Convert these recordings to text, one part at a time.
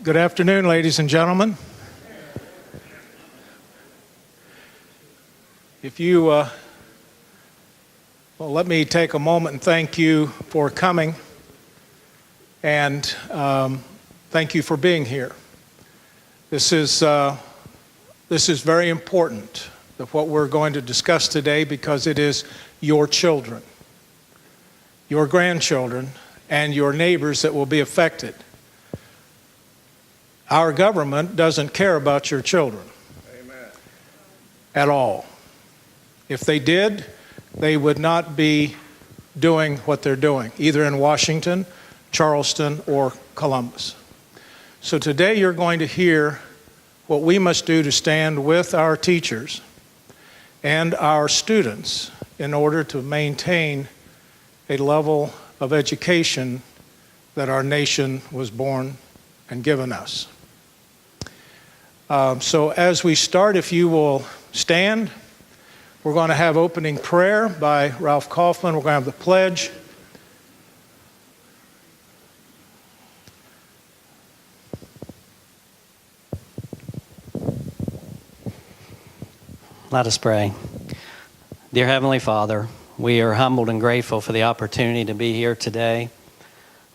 Good afternoon, ladies and gentlemen. If you, well, let me take a moment and thank you for coming, and thank you for being here. This is very important, of what we're going to discuss today, because it is your children, your grandchildren, and your neighbors that will be affected. Our government doesn't care about your children. Amen. At all. If they did, they would not be doing what they're doing, either in Washington, Charleston, or Columbus. So today you're going to hear what we must do to stand with our teachers and our students in order to maintain a level of education that our nation was born and given us. So as we start, if you will stand, we're going to have opening prayer by Ralph Kaufman. We're going to have the pledge. Let us pray. Dear Heavenly Father, we are humbled and grateful for the opportunity to be here today.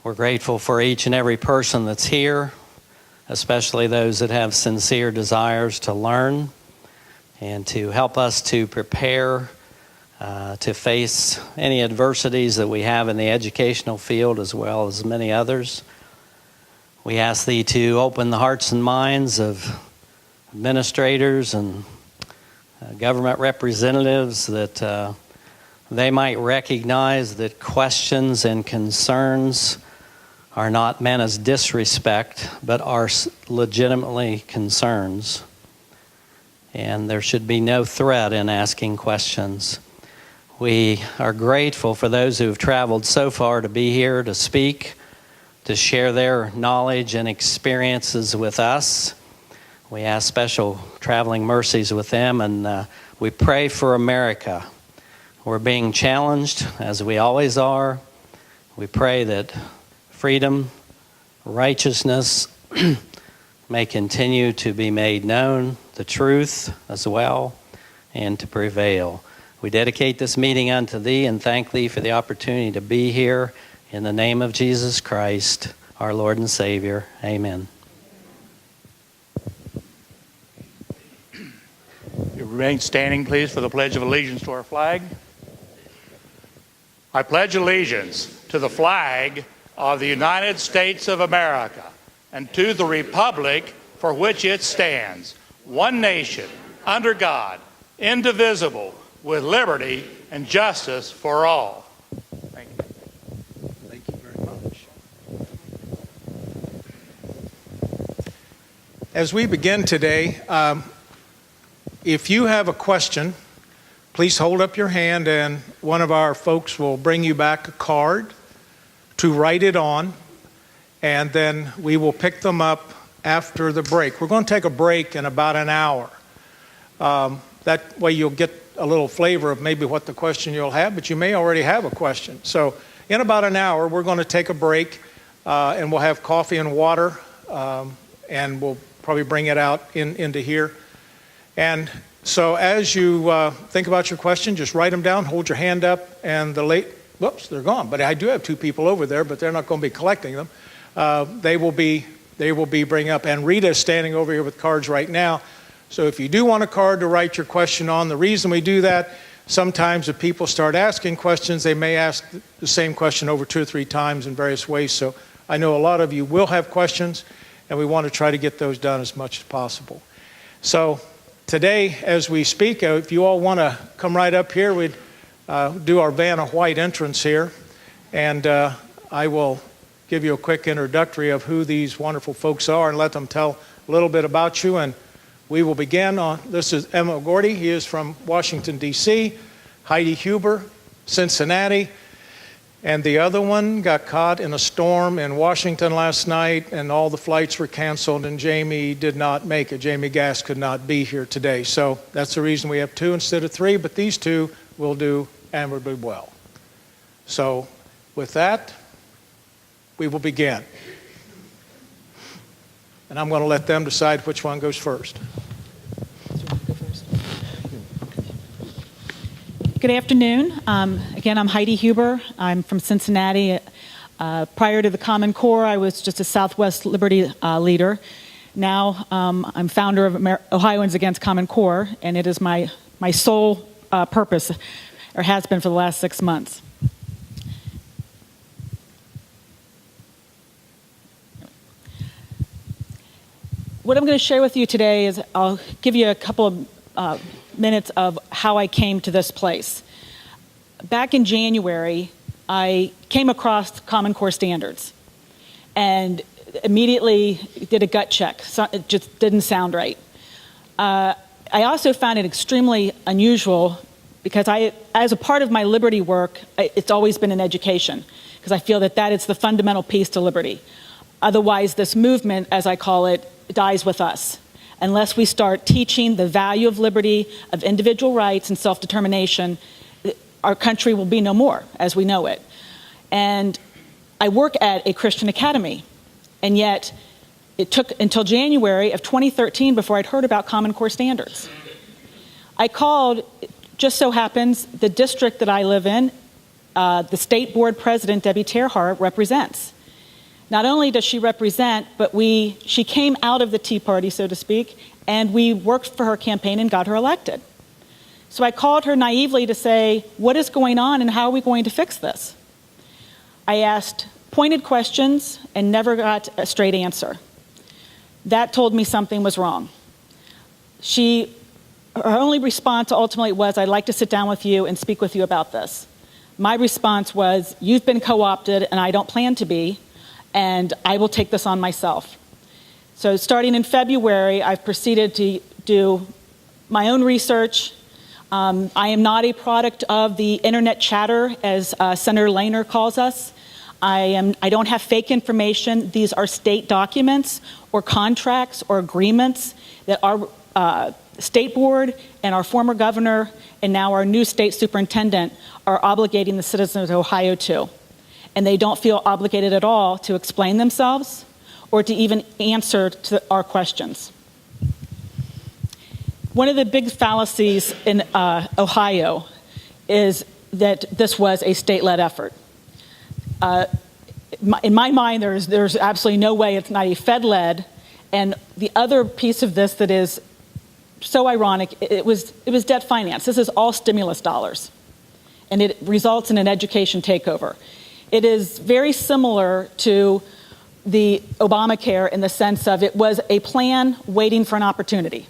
We're grateful for each and every person that's here, especially those that have sincere desires to learn and to help us to prepare to face any adversities that we have in the educational field, as well as many others. We ask Thee to open the hearts and minds of administrators and government representatives, that they might recognize that questions and concerns are not meant as disrespect, but are legitimately concerns. And there should be no threat in asking questions. We are grateful for those who have traveled so far to be here to speak, to share their knowledge and experiences with us. We ask special traveling mercies with them, and we pray for America. We're being challenged, as we always are. We pray that freedom, righteousness may continue to be made known, the truth as well, and to prevail. We dedicate this meeting unto Thee and thank Thee for the opportunity to be here. In the name of Jesus Christ, our Lord and Savior. Amen. You remain standing, please, for the Pledge of Allegiance to our flag. I pledge allegiance to the flag of the United States of America and to the republic for which it stands, one nation, under God, indivisible, with liberty and justice for all. Thank you. Thank you very much. As we begin today, if you have a question, please hold up your hand and one of our folks will bring you back a card to write it on, and then we will pick them up after the break. We're going to take a break in about an hour. That way you'll get a little flavor of maybe what the question you'll have, but you may already have a question. So in about an hour, we're going to take a break, and we'll have coffee and water, and we'll probably bring it out into here. And so as you think about your question, just write them down, hold your hand up, and whoops, they're gone. But I do have two people over there, but they're not going to be collecting them. They will be bringing up, and Rita's standing over here with cards right now. So if you do want a card to write your question on, the reason we do that, sometimes if people start asking questions, they may ask the same question over 2 or 3 times in various ways. So I know a lot of you will have questions, and we want to try to get those done as much as possible. So today, as we speak, if you all want to come right up here, we'd do our Vanna White entrance here, and I will give you a quick introductory of who these wonderful folks are and let them tell a little bit about you. And we will begin on, this is Emmett McGroarty. He is from Washington, D.C. Heidi Huber, Cincinnati. And the other one got caught in a storm in Washington last night, and all the flights were canceled, and Jamie did not make it. Jamie Gass could not be here today. So that's the reason we have 2 instead of 3, but these 2 will do admirably well. So with that, we will begin. and I'm going to let them decide which one goes first. Good afternoon. Again, I'm Heidi Huber. I'm from Cincinnati. Prior to the Common Core, I was just a Southwest Liberty leader. Now, I'm founder of Ohioans Against Common Core, and it is my sole purpose, or has been for the last 6 months. What I'm going to share with you today is I'll give you a couple of minutes of how I came to this place. Back in January, I came across Common Core standards and immediately did a gut check. So it just didn't sound right. I also found it extremely unusual because as a part of my liberty work, it's always been in education because I feel that that is the fundamental piece to liberty. Otherwise, this movement, as I call it, dies with us. Unless we start teaching the value of liberty, of individual rights and self-determination, our country will be no more as we know it. And I work at a Christian academy, and yet it took until January of 2013 before I'd heard about Common Core standards. I called, just so happens, the district that I live in, the state board president, Debbie Terhart, represents. Not only does she represent, but she came out of the Tea Party, so to speak, and we worked for her campaign and got her elected. So I called her naively to say, what is going on and how are we going to fix this? I asked pointed questions and never got a straight answer. That told me something was wrong. Her only response ultimately was, I'd like to sit down with you and speak with you about this. My response was, you've been co-opted and I don't plan to be, and I will take this on myself. So starting in February, I've proceeded to do my own research. I am not a product of the internet chatter, as Senator Lehner calls us. I don't have fake information. These are state documents or contracts or agreements that our state board and our former governor and now our new state superintendent are obligating the citizens of Ohio to. And they don't feel obligated at all to explain themselves or to even answer to our questions. One of the big fallacies in Ohio is that this was a state-led effort. In my mind, there's absolutely no way it's not a Fed-led. And the other piece of this that is so ironic, it was debt finance. This is all stimulus dollars. And it results in an education takeover. It is very similar to the Obamacare in the sense of it was a plan waiting for an opportunity.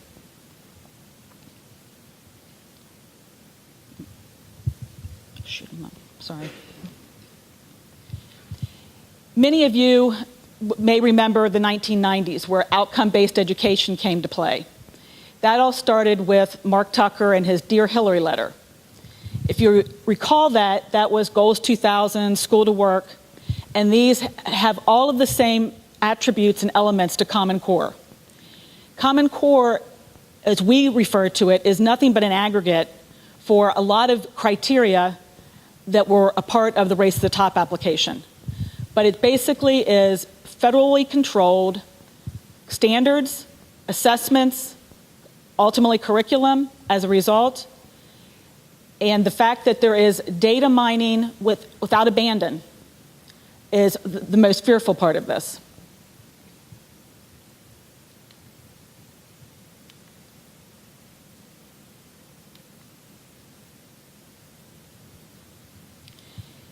Sorry. Many of you may remember the 1990s where outcome-based education came to play. That all started with Marc Tucker and his Dear Hillary letter. If you recall that was Goals 2000, School to Work, and these have all of the same attributes and elements to Common Core. Common Core, as we refer to it, is nothing but an aggregate for a lot of criteria that were a part of the Race to the Top application. But it basically is federally controlled standards, assessments, ultimately curriculum as a result. And the fact that there is data mining without abandon is the most fearful part of this.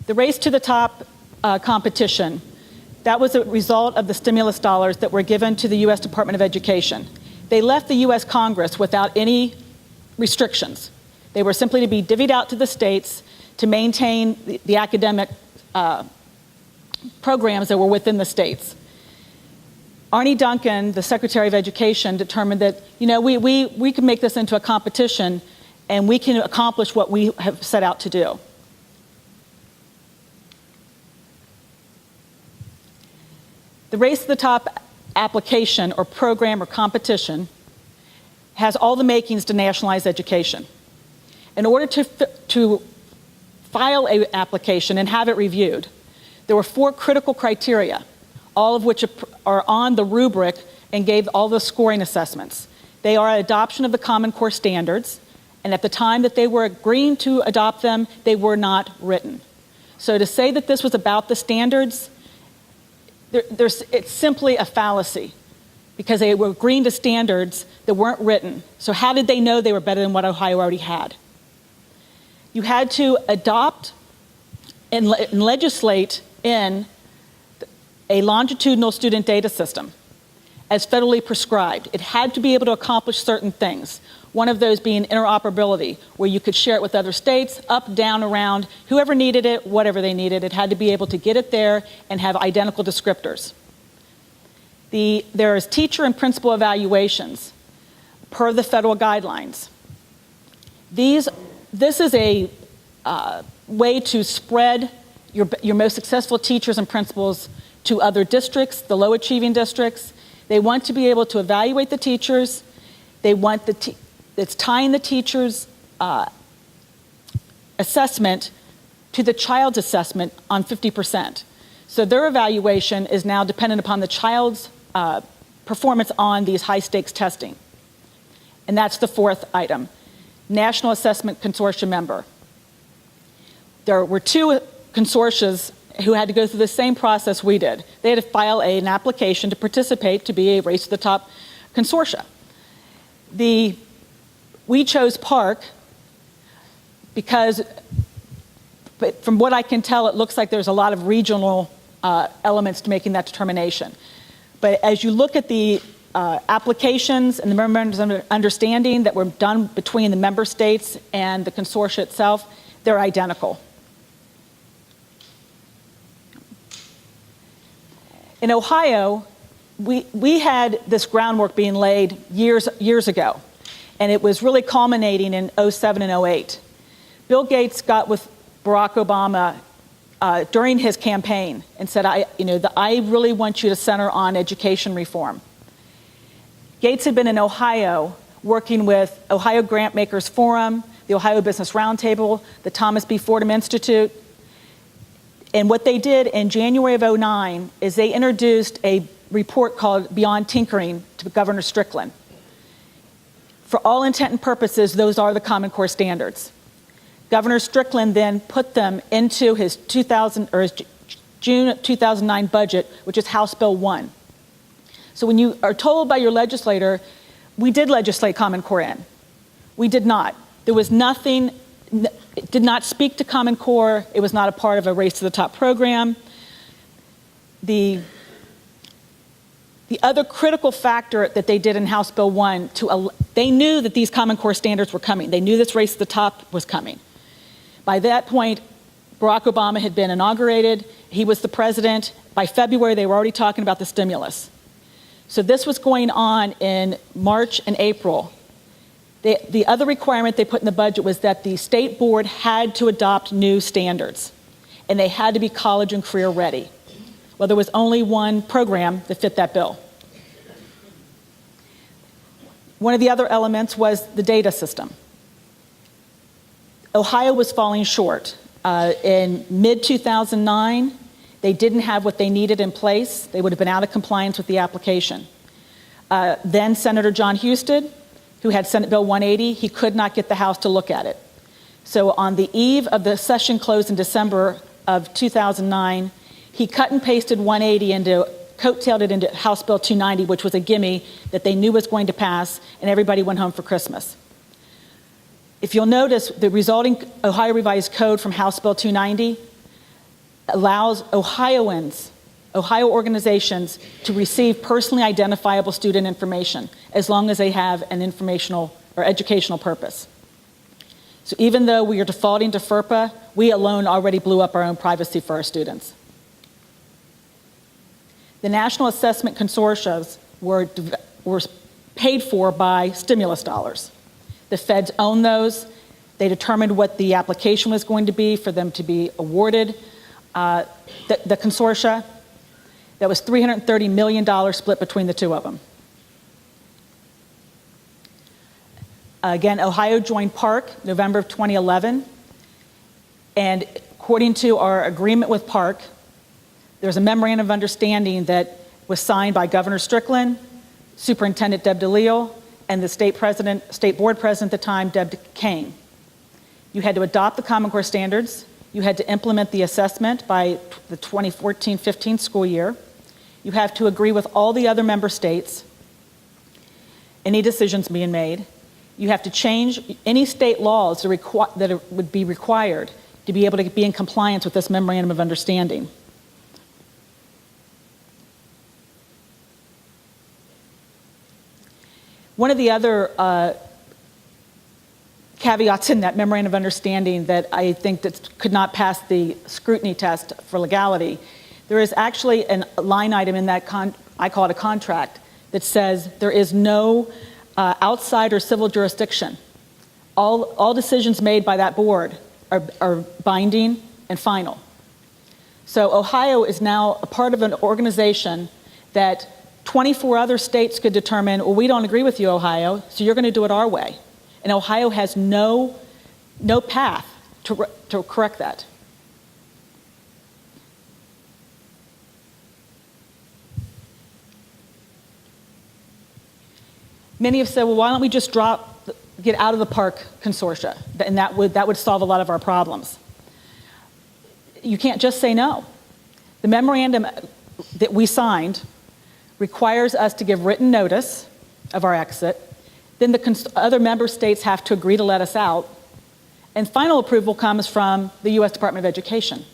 The Race to the Top competition, that was a result of the stimulus dollars that were given to the U.S. Department of Education. They left the U.S. Congress without any restrictions. They were simply to be divvied out to the states to maintain the academic programs that were within the states. Arne Duncan, the Secretary of Education, determined that, we can make this into a competition and we can accomplish what we have set out to do. The Race to the Top application or program or competition has all the makings to nationalize education. In order to file an application and have it reviewed, there were 4 critical criteria, all of which are on the rubric and gave all the scoring assessments. They are an adoption of the Common Core standards, and at the time that they were agreeing to adopt them, they were not written. So to say that this was about the standards, it's simply a fallacy, because they were agreeing to standards that weren't written. So how did they know they were better than what Ohio already had? You had to adopt and legislate in a longitudinal student data system as federally prescribed. It had to be able to accomplish certain things. One of those being interoperability, where you could share it with other states, up, down, around, whoever needed it, whatever they needed. It had to be able to get it there and have identical descriptors. There is teacher and principal evaluations per the federal guidelines. This is a way to spread your most successful teachers and principals to other districts, the low achieving districts. They want to be able to evaluate the teachers. They want it's tying the teacher's assessment to the child's assessment on 50%. So their evaluation is now dependent upon the child's performance on these high stakes testing. And that's the fourth item. National Assessment Consortium member. There were two consortia who had to go through the same process we did. They had to file an application to participate to be a Race to the Top consortia. We chose Park because, but from what I can tell, it looks like there's a lot of regional elements to making that determination. But as you look at the applications and the memorandums of understanding that were done between the member states and the consortia itself, they're identical. In Ohio, we had this groundwork being laid years ago, and it was really culminating in 07 and 08. Bill Gates got with Barack Obama during his campaign and said, I really want you to center on education reform. Gates had been in Ohio working with Ohio Grant Makers Forum, the Ohio Business Roundtable, the Thomas B. Fordham Institute. And what they did in January of 09 is they introduced a report called Beyond Tinkering to Governor Strickland. For all intent and purposes, those are the Common Core standards. Governor Strickland then put them into his June 2009 budget, which is House Bill 1. So when you are told by your legislator, we did legislate Common Core in, we did not. There was nothing. It did not speak to Common Core. It was not a part of a Race to the Top program. The other critical factor that they did in House Bill 1, they knew that these Common Core standards were coming. They knew this Race to the Top was coming. By that point, Barack Obama had been inaugurated. He was the president. By February, they were already talking about the stimulus. So this was going on in March and April. The other requirement they put in the budget was that the state board had to adopt new standards, and they had to be college and career ready. Well, there was only one program that fit that bill. One of the other elements was the data system. Ohio was falling short. In mid-2009, they didn't have what they needed in place. They would have been out of compliance with the application. Then Senator John Husted, who had Senate Bill 180, he could not get the House to look at it. So on the eve of the session close in December of 2009, he cut and pasted 180 coattailed it into House Bill 290, which was a gimme that they knew was going to pass, and everybody went home for Christmas. If you'll notice, the resulting Ohio Revised Code from House Bill 290 allows Ohioans, Ohio organizations, to receive personally identifiable student information as long as they have an informational or educational purpose. So even though we are defaulting to FERPA, we alone already blew up our own privacy for our students. The National Assessment Consortia were paid for by stimulus dollars. The feds own those. They determined what the application was going to be for them to be awarded. The consortia, that was $330 million split between the two of them. Again, Ohio joined Park November of 2011. And according to our agreement with Park, there's a memorandum of understanding that was signed by Governor Strickland, Superintendent Deb DeLeo, and the state board president at the time, Deb Kane. You had to adopt the Common Core standards. You had to implement the assessment by the 2014-15 school year. You have to agree with all the other member states, any decisions being made. You have to change any state laws that would be required to be able to be in compliance with this memorandum of understanding. One of the other caveats in that memorandum of understanding that I think that could not pass the scrutiny test for legality, there is actually a line item in that, I call it a contract, that says there is no outside or civil jurisdiction. All decisions made by that board are binding and final. So Ohio is now a part of an organization that 24 other states could determine, well, we don't agree with you, Ohio, so you're going to do it our way. And Ohio has no path to correct that. Many have said, well, why don't we just get out of the park consortia, and that would solve a lot of our problems. You can't just say no. The memorandum that we signed requires us to give written notice of our exit. Then the other member states have to agree to let us out. And final approval comes from the U.S. Department of Education.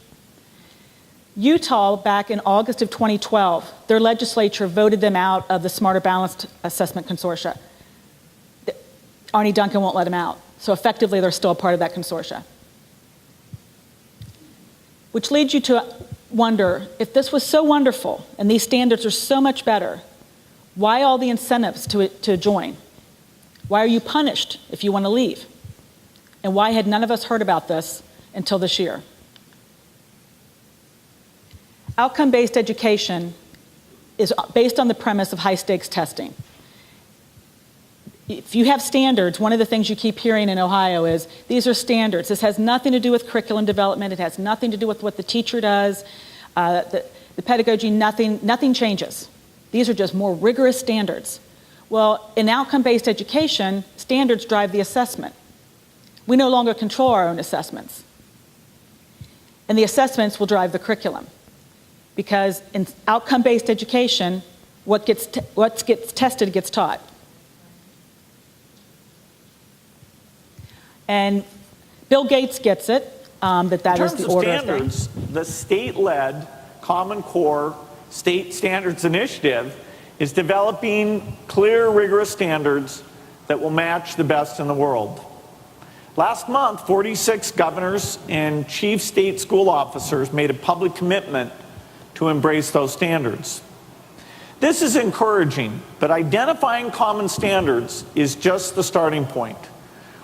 Utah, back in August of 2012, their legislature voted them out of the Smarter Balanced Assessment Consortia. Arne Duncan won't let them out. So effectively, they're still a part of that consortia. Which leads you to wonder, if this was so wonderful and these standards are so much better, why all the incentives to join? Why are you punished if you want to leave? And why had none of us heard about this until this year? Outcome-based education is based on the premise of high-stakes testing. If you have standards, one of the things you keep hearing in Ohio is, these are standards. This has nothing to do with curriculum development. It has nothing to do with what the teacher does. The pedagogy, nothing changes. These are just more rigorous standards. Well, in outcome-based education, standards drive the assessment. We no longer control our own assessments. And the assessments will drive the curriculum. Because in outcome-based education, what gets tested gets taught. And Bill Gates gets it, that is the order of things. The state-led Common Core State Standards Initiative is developing clear, rigorous standards that will match the best in the world. Last month, 46 governors and chief state school officers made a public commitment to embrace those standards. This is encouraging, but identifying common standards is just the starting point.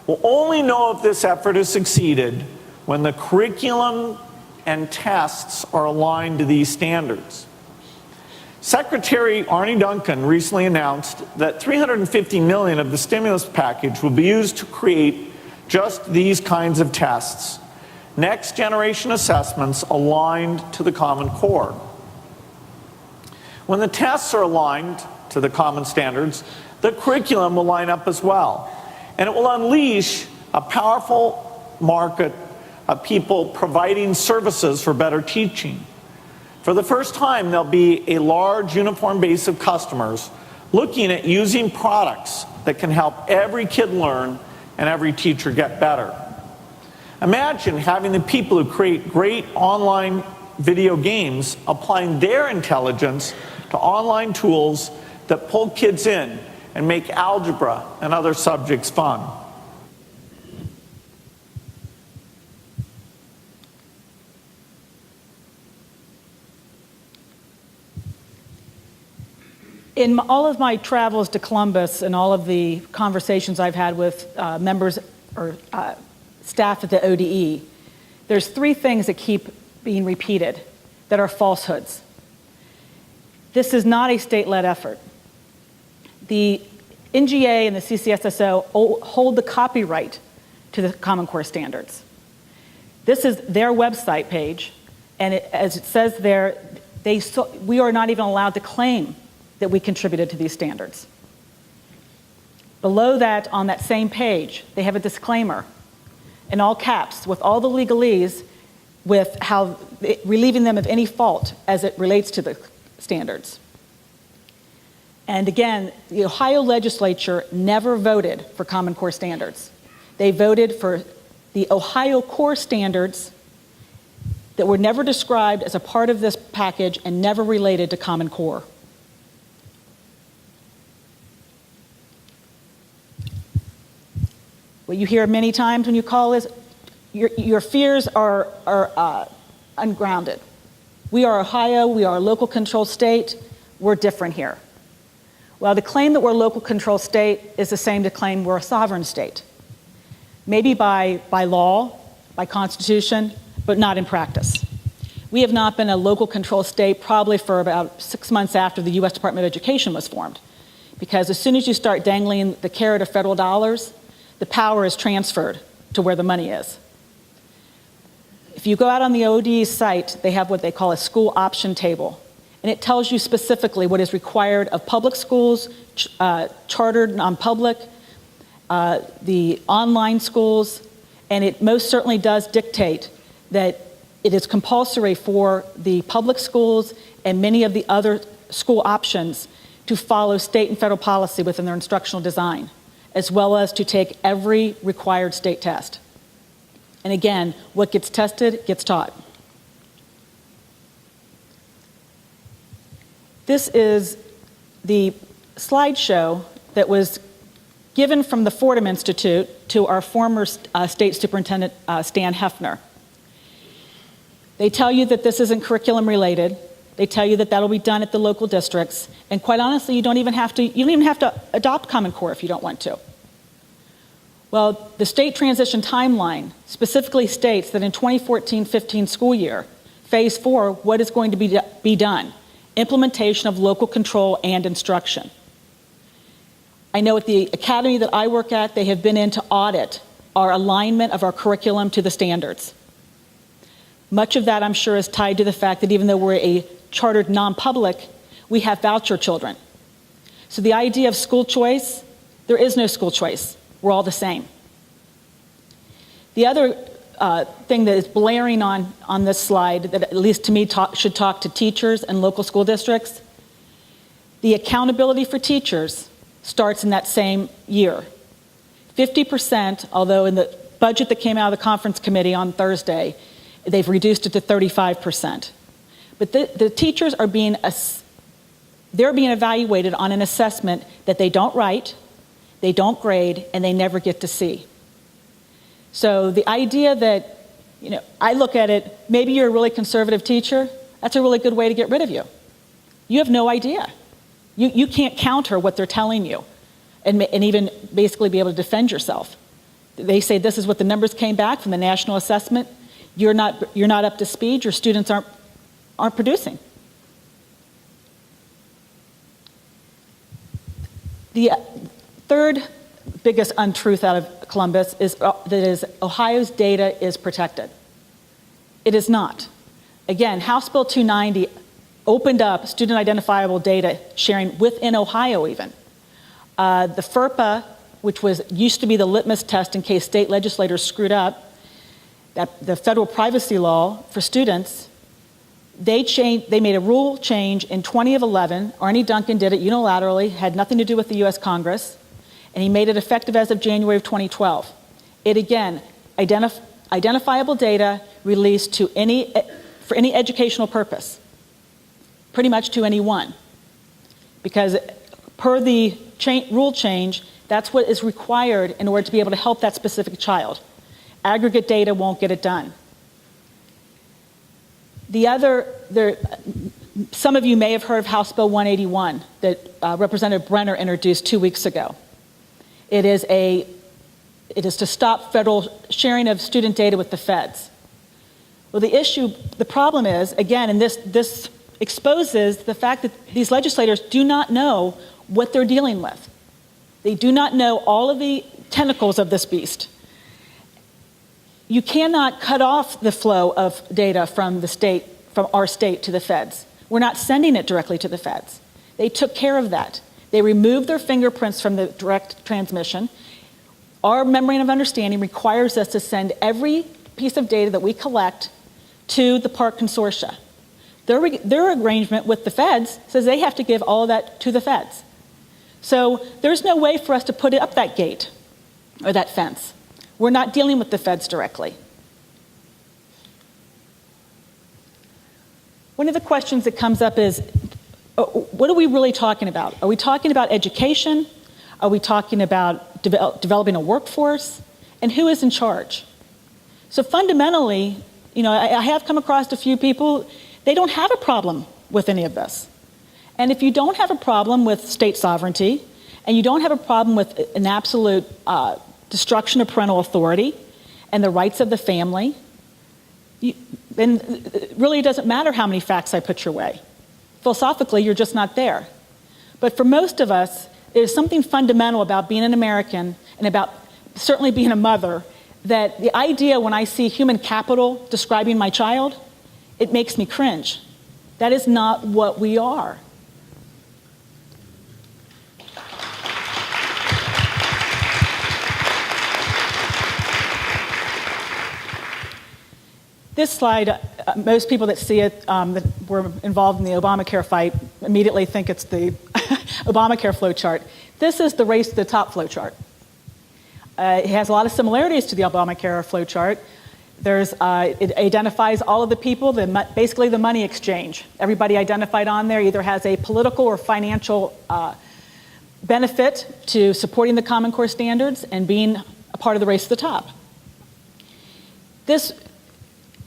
We'll only know if this effort has succeeded when the curriculum and tests are aligned to these standards. Secretary Arne Duncan recently announced that $350 million of the stimulus package will be used to create just these kinds of tests, next generation assessments aligned to the Common Core. When the tests are aligned to the common standards, the curriculum will line up as well. And it will unleash a powerful market of people providing services for better teaching. For the first time, there'll be a large uniform base of customers looking at using products that can help every kid learn and every teacher get better. Imagine having the people who create great online video games applying their intelligence to online tools that pull kids in and make algebra and other subjects fun. In all of my travels to Columbus and all of the conversations I've had with members or staff at the ODE, there's three things that keep being repeated that are falsehoods. This is not a state-led effort. The NGA and the CCSSO hold the copyright to the Common Core standards. This is their website page, and as it says there, we are not even allowed to claim that we contributed to these standards. Below that, on that same page, they have a disclaimer in all caps with all the legalese with how relieving them of any fault as it relates to the standards. And again, the Ohio legislature never voted for Common Core standards. They voted for the Ohio core standards that were never described as a part of this package and never related to Common Core. What you hear many times when you call is, your fears are ungrounded. We are Ohio, we are a local control state, we're different here. Well, the claim that we're a local control state is the same to claim we're a sovereign state. Maybe by law, by constitution, but not in practice. We have not been a local control state probably for about 6 months after the U.S. Department of Education was formed. Because as soon as you start dangling the carrot of federal dollars, the power is transferred to where the money is. If you go out on the ODE's site, they have what they call a school option table. And it tells you specifically what is required of public schools, chartered, non-public, the online schools, and it most certainly does dictate that it is compulsory for the public schools and many of the other school options to follow state and federal policy within their instructional design, as well as to take every required state test. And again, what gets tested gets taught. This is the slideshow that was given from the Fordham Institute to our former state superintendent, Stan Heffner. They tell you that this isn't curriculum related. They tell you that that'll be done at the local districts. And quite honestly, you don't even have to adopt Common Core if you don't want to. Well, the state transition timeline specifically states that in 2014-15 school year, phase 4, what is going to be done? Implementation of local control and instruction. I know at the academy that I work at, they have been in to audit our alignment of our curriculum to the standards. Much of that, I'm sure, is tied to the fact that even though we're a chartered non-public, we have voucher children. So the idea of school choice, there is no school choice. We're all the same. The other thing that is blaring on this slide, that at least to me should talk to teachers and local school districts, the accountability for teachers starts in that same year. 50%, although in the budget that came out of the conference committee on Thursday, they've reduced it to 35%. But the teachers are they're being evaluated on an assessment that they don't write, they don't grade, and they never get to see. So the idea that, I look at it, maybe you're a really conservative teacher, that's a really good way to get rid of you. You have no idea. You can't counter what they're telling you and even basically be able to defend yourself. They say this is what the numbers came back from the national assessment. You're not up to speed, your students aren't producing. The third biggest untruth out of Columbus is that Ohio's data is protected. It is not. Again, House Bill 290 opened up student identifiable data sharing within Ohio even. The FERPA, which used to be the litmus test in case state legislators screwed up, the federal privacy law for students, they made a rule change in 2011. Arne Duncan did it unilaterally, had nothing to do with the US Congress, and he made it effective as of January of 2012. It again, identifiable data released for any educational purpose, pretty much to anyone. Because per the rule change, that's what is required in order to be able to help that specific child. Aggregate data won't get it done. Some of you may have heard of House Bill 181 that Representative Brenner introduced 2 weeks ago. It is to stop federal sharing of student data with the feds. Well, the problem is, again, and this exposes the fact that these legislators do not know what they're dealing with. They do not know all of the tentacles of this beast. You cannot cut off the flow of data from our state to the feds. We're not sending it directly to the feds. They took care of that. They remove their fingerprints from the direct transmission. Our memorandum of understanding requires us to send every piece of data that we collect to the park consortia. Their arrangement with the feds says they have to give all of that to the feds. So there's no way for us to put up that gate or that fence. We're not dealing with the feds directly. One of the questions that comes up is, what are we really talking about? Are we talking about education? Are we talking about developing a workforce? And who is in charge? So fundamentally, I have come across a few people, they don't have a problem with any of this. And if you don't have a problem with state sovereignty, and you don't have a problem with an absolute destruction of parental authority and the rights of the family, then it really doesn't matter how many facts I put your way. Philosophically, you're just not there. But for most of us, there's something fundamental about being an American and about certainly being a mother, that the idea when I see human capital describing my child, it makes me cringe. That is not what we are. This slide, most people that see it that were involved in the Obamacare fight immediately think it's the Obamacare flow chart. This is the race to the top flow chart. It has a lot of similarities to the Obamacare flow chart. It identifies all of the people, basically the money exchange. Everybody identified on there either has a political or financial benefit to supporting the Common Core standards and being a part of the race to the top.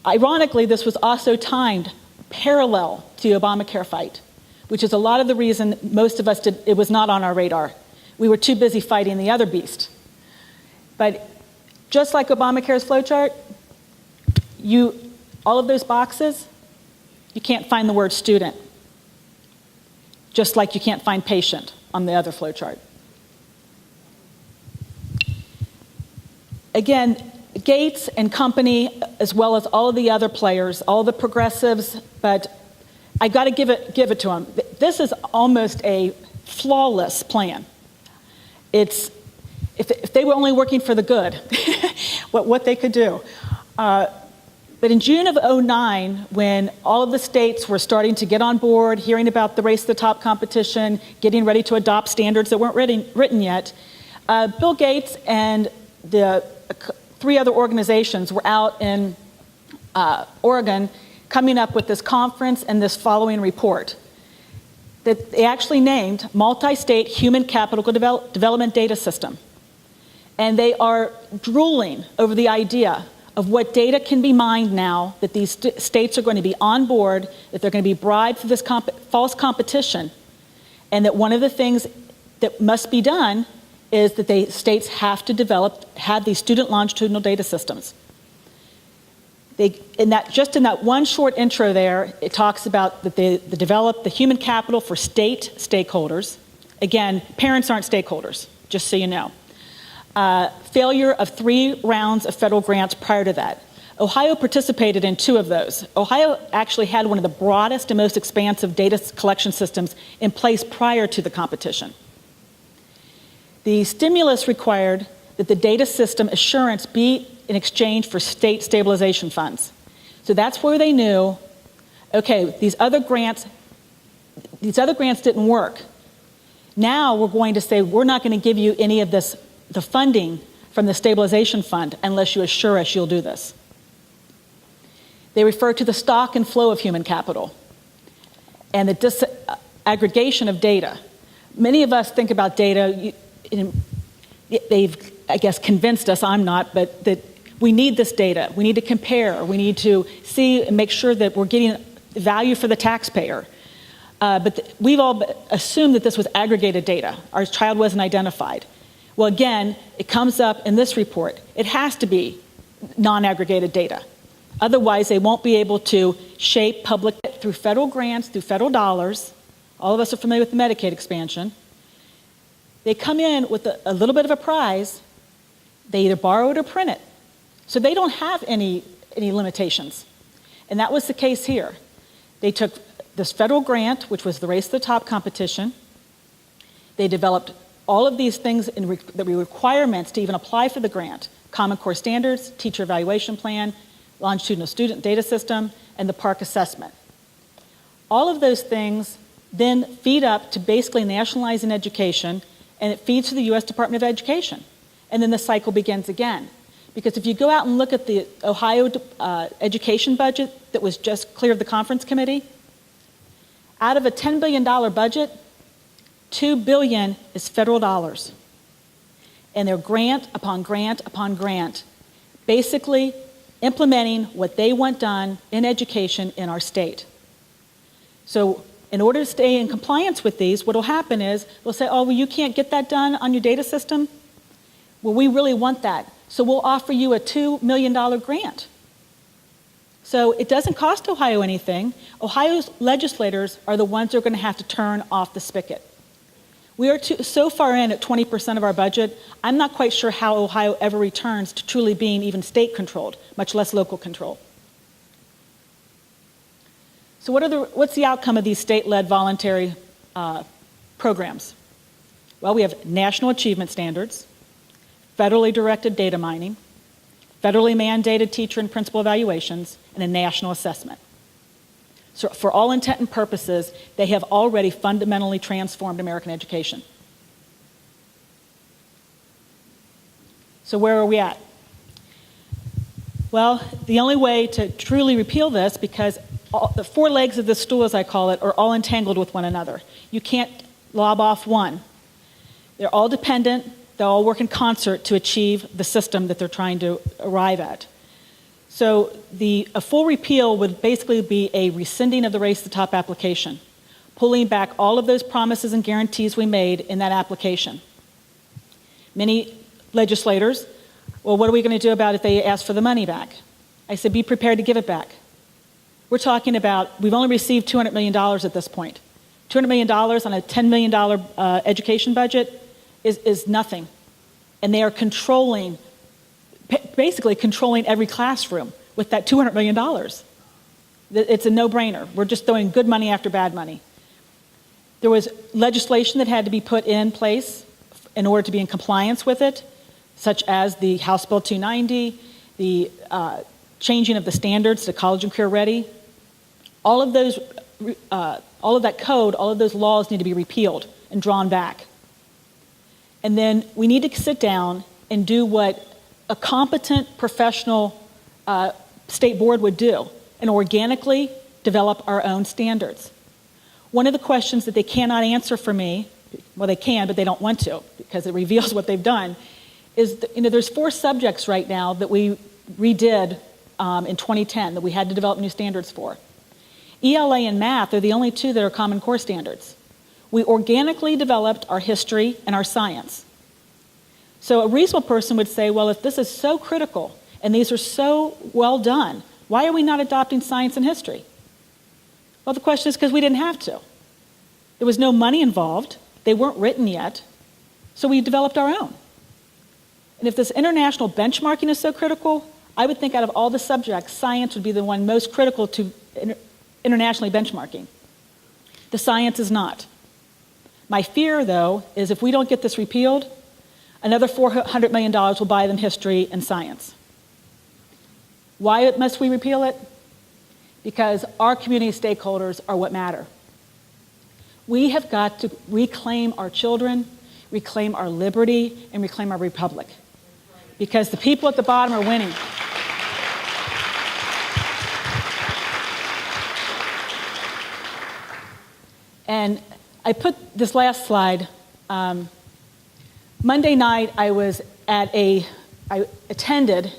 Ironically, this was also timed parallel to the Obamacare fight, which is a lot of the reason most of us it was not on our radar. We were too busy fighting the other beast. But just like Obamacare's flowchart, all of those boxes, you can't find the word student, just like you can't find patient on the other flowchart. Again, Gates and company, as well as all of the other players, all the progressives, but I got to give it to them. This is almost a flawless plan. If they were only working for the good, what they could do. But in June of '09, when all of the states were starting to get on board, hearing about the Race to the Top competition, getting ready to adopt standards that weren't written yet, Bill Gates and the 3 other organizations were out in Oregon coming up with this conference and this following report that they actually named Multi-State Human Capital Development Data System. And they are drooling over the idea of what data can be mined now, that these states are going to be on board, that they're going to be bribed for this false competition, and that one of the things that must be done is that the states have to have these student longitudinal data systems. In that one short intro there, it talks about that they develop the human capital for state stakeholders. Again, parents aren't stakeholders, just so you know. Failure of 3 rounds of federal grants prior to that. Ohio participated in 2 of those. Ohio actually had one of the broadest and most expansive data collection systems in place prior to the competition. The stimulus required that the data system assurance be in exchange for state stabilization funds. So that's where they knew, okay, these other grants didn't work. Now we're going to say we're not going to give you any of the funding from the stabilization fund unless you assure us you'll do this. They refer to the stock and flow of human capital and the disaggregation of data. Many of us think about data, they've, I guess, convinced us, I'm not, but that we need this data. We need to compare. We need to see and make sure that we're getting value for the taxpayer. But we've all assumed that this was aggregated data. Our child wasn't identified. Well, again, it comes up in this report. It has to be non-aggregated data. Otherwise, they won't be able to shape public through federal grants, through federal dollars. All of us are familiar with the Medicaid expansion. They come in with a little bit of a prize. They either borrow it or print it. So they don't have any limitations. And that was the case here. They took this federal grant, which was the Race to the Top competition, They developed all of these things that were requirements to even apply for the grant: Common Core Standards, Teacher Evaluation Plan, Longitudinal Student Data System, and the PARCC assessment. All of those things then feed up to basically nationalizing education, and it feeds to the U.S. Department of Education. And then the cycle begins again. Because if you go out and look at the Ohio education budget that was just cleared the conference committee, out of a $10 billion budget, $2 billion is federal dollars. And they're grant upon grant upon grant, basically implementing what they want done in education in our state. So in order to stay in compliance with these, what will happen is they'll say, oh, well, you can't get that done on your data system. Well, we really want that, so we'll offer you a $2 million grant. So it doesn't cost Ohio anything. Ohio's legislators are the ones who are going to have to turn off the spigot. We are so far in at 20% of our budget, I'm not quite sure how Ohio ever returns to truly being even state-controlled, much less local control. So what's the outcome of these state-led voluntary programs? Well, we have national achievement standards, federally directed data mining, federally mandated teacher and principal evaluations, and a national assessment. So for all intent and purposes, they have already fundamentally transformed American education. So where are we at? Well, the only way to truly repeal this, because the four legs of the stool, as I call it, are all entangled with one another. You can't lob off one. They're all dependent. They all work in concert to achieve the system that they're trying to arrive at. So a full repeal would basically be a rescinding of the Race to the Top application, pulling back all of those promises and guarantees we made in that application. Many legislators, well, what are we going to do about it if they ask for the money back? I said, be prepared to give it back. We're talking about, we've only received $200 million at this point. $200 million on a $10 million education budget is nothing. And they are basically controlling every classroom with that $200 million. It's a no-brainer. We're just throwing good money after bad money. There was legislation that had to be put in place in order to be in compliance with it, such as the House Bill 290, the changing of the standards to college and career ready. All of that code, all of those laws need to be repealed and drawn back. And then we need to sit down and do what a competent professional state board would do and organically develop our own standards. One of the questions that they cannot answer for me, well, they can, but they don't want to because it reveals what they've done, is there's 4 subjects right now that we redid in 2010 that we had to develop new standards for. ELA and math are the only 2 that are Common Core standards. We organically developed our history and our science. So a reasonable person would say, well, if this is so critical and these are so well done, why are we not adopting science and history? Well, the question is because we didn't have to. There was no money involved. They weren't written yet. So we developed our own. And if this international benchmarking is so critical, I would think out of all the subjects, science would be the one most critical to internationally benchmarking. The science is not. My fear, though, is if we don't get this repealed, another $400 million will buy them history and science. Why must we repeal it? Because our community stakeholders are what matter. We have got to reclaim our children, reclaim our liberty, and reclaim our republic. Because the people at the bottom are winning. And I put this last slide. Monday night, I attended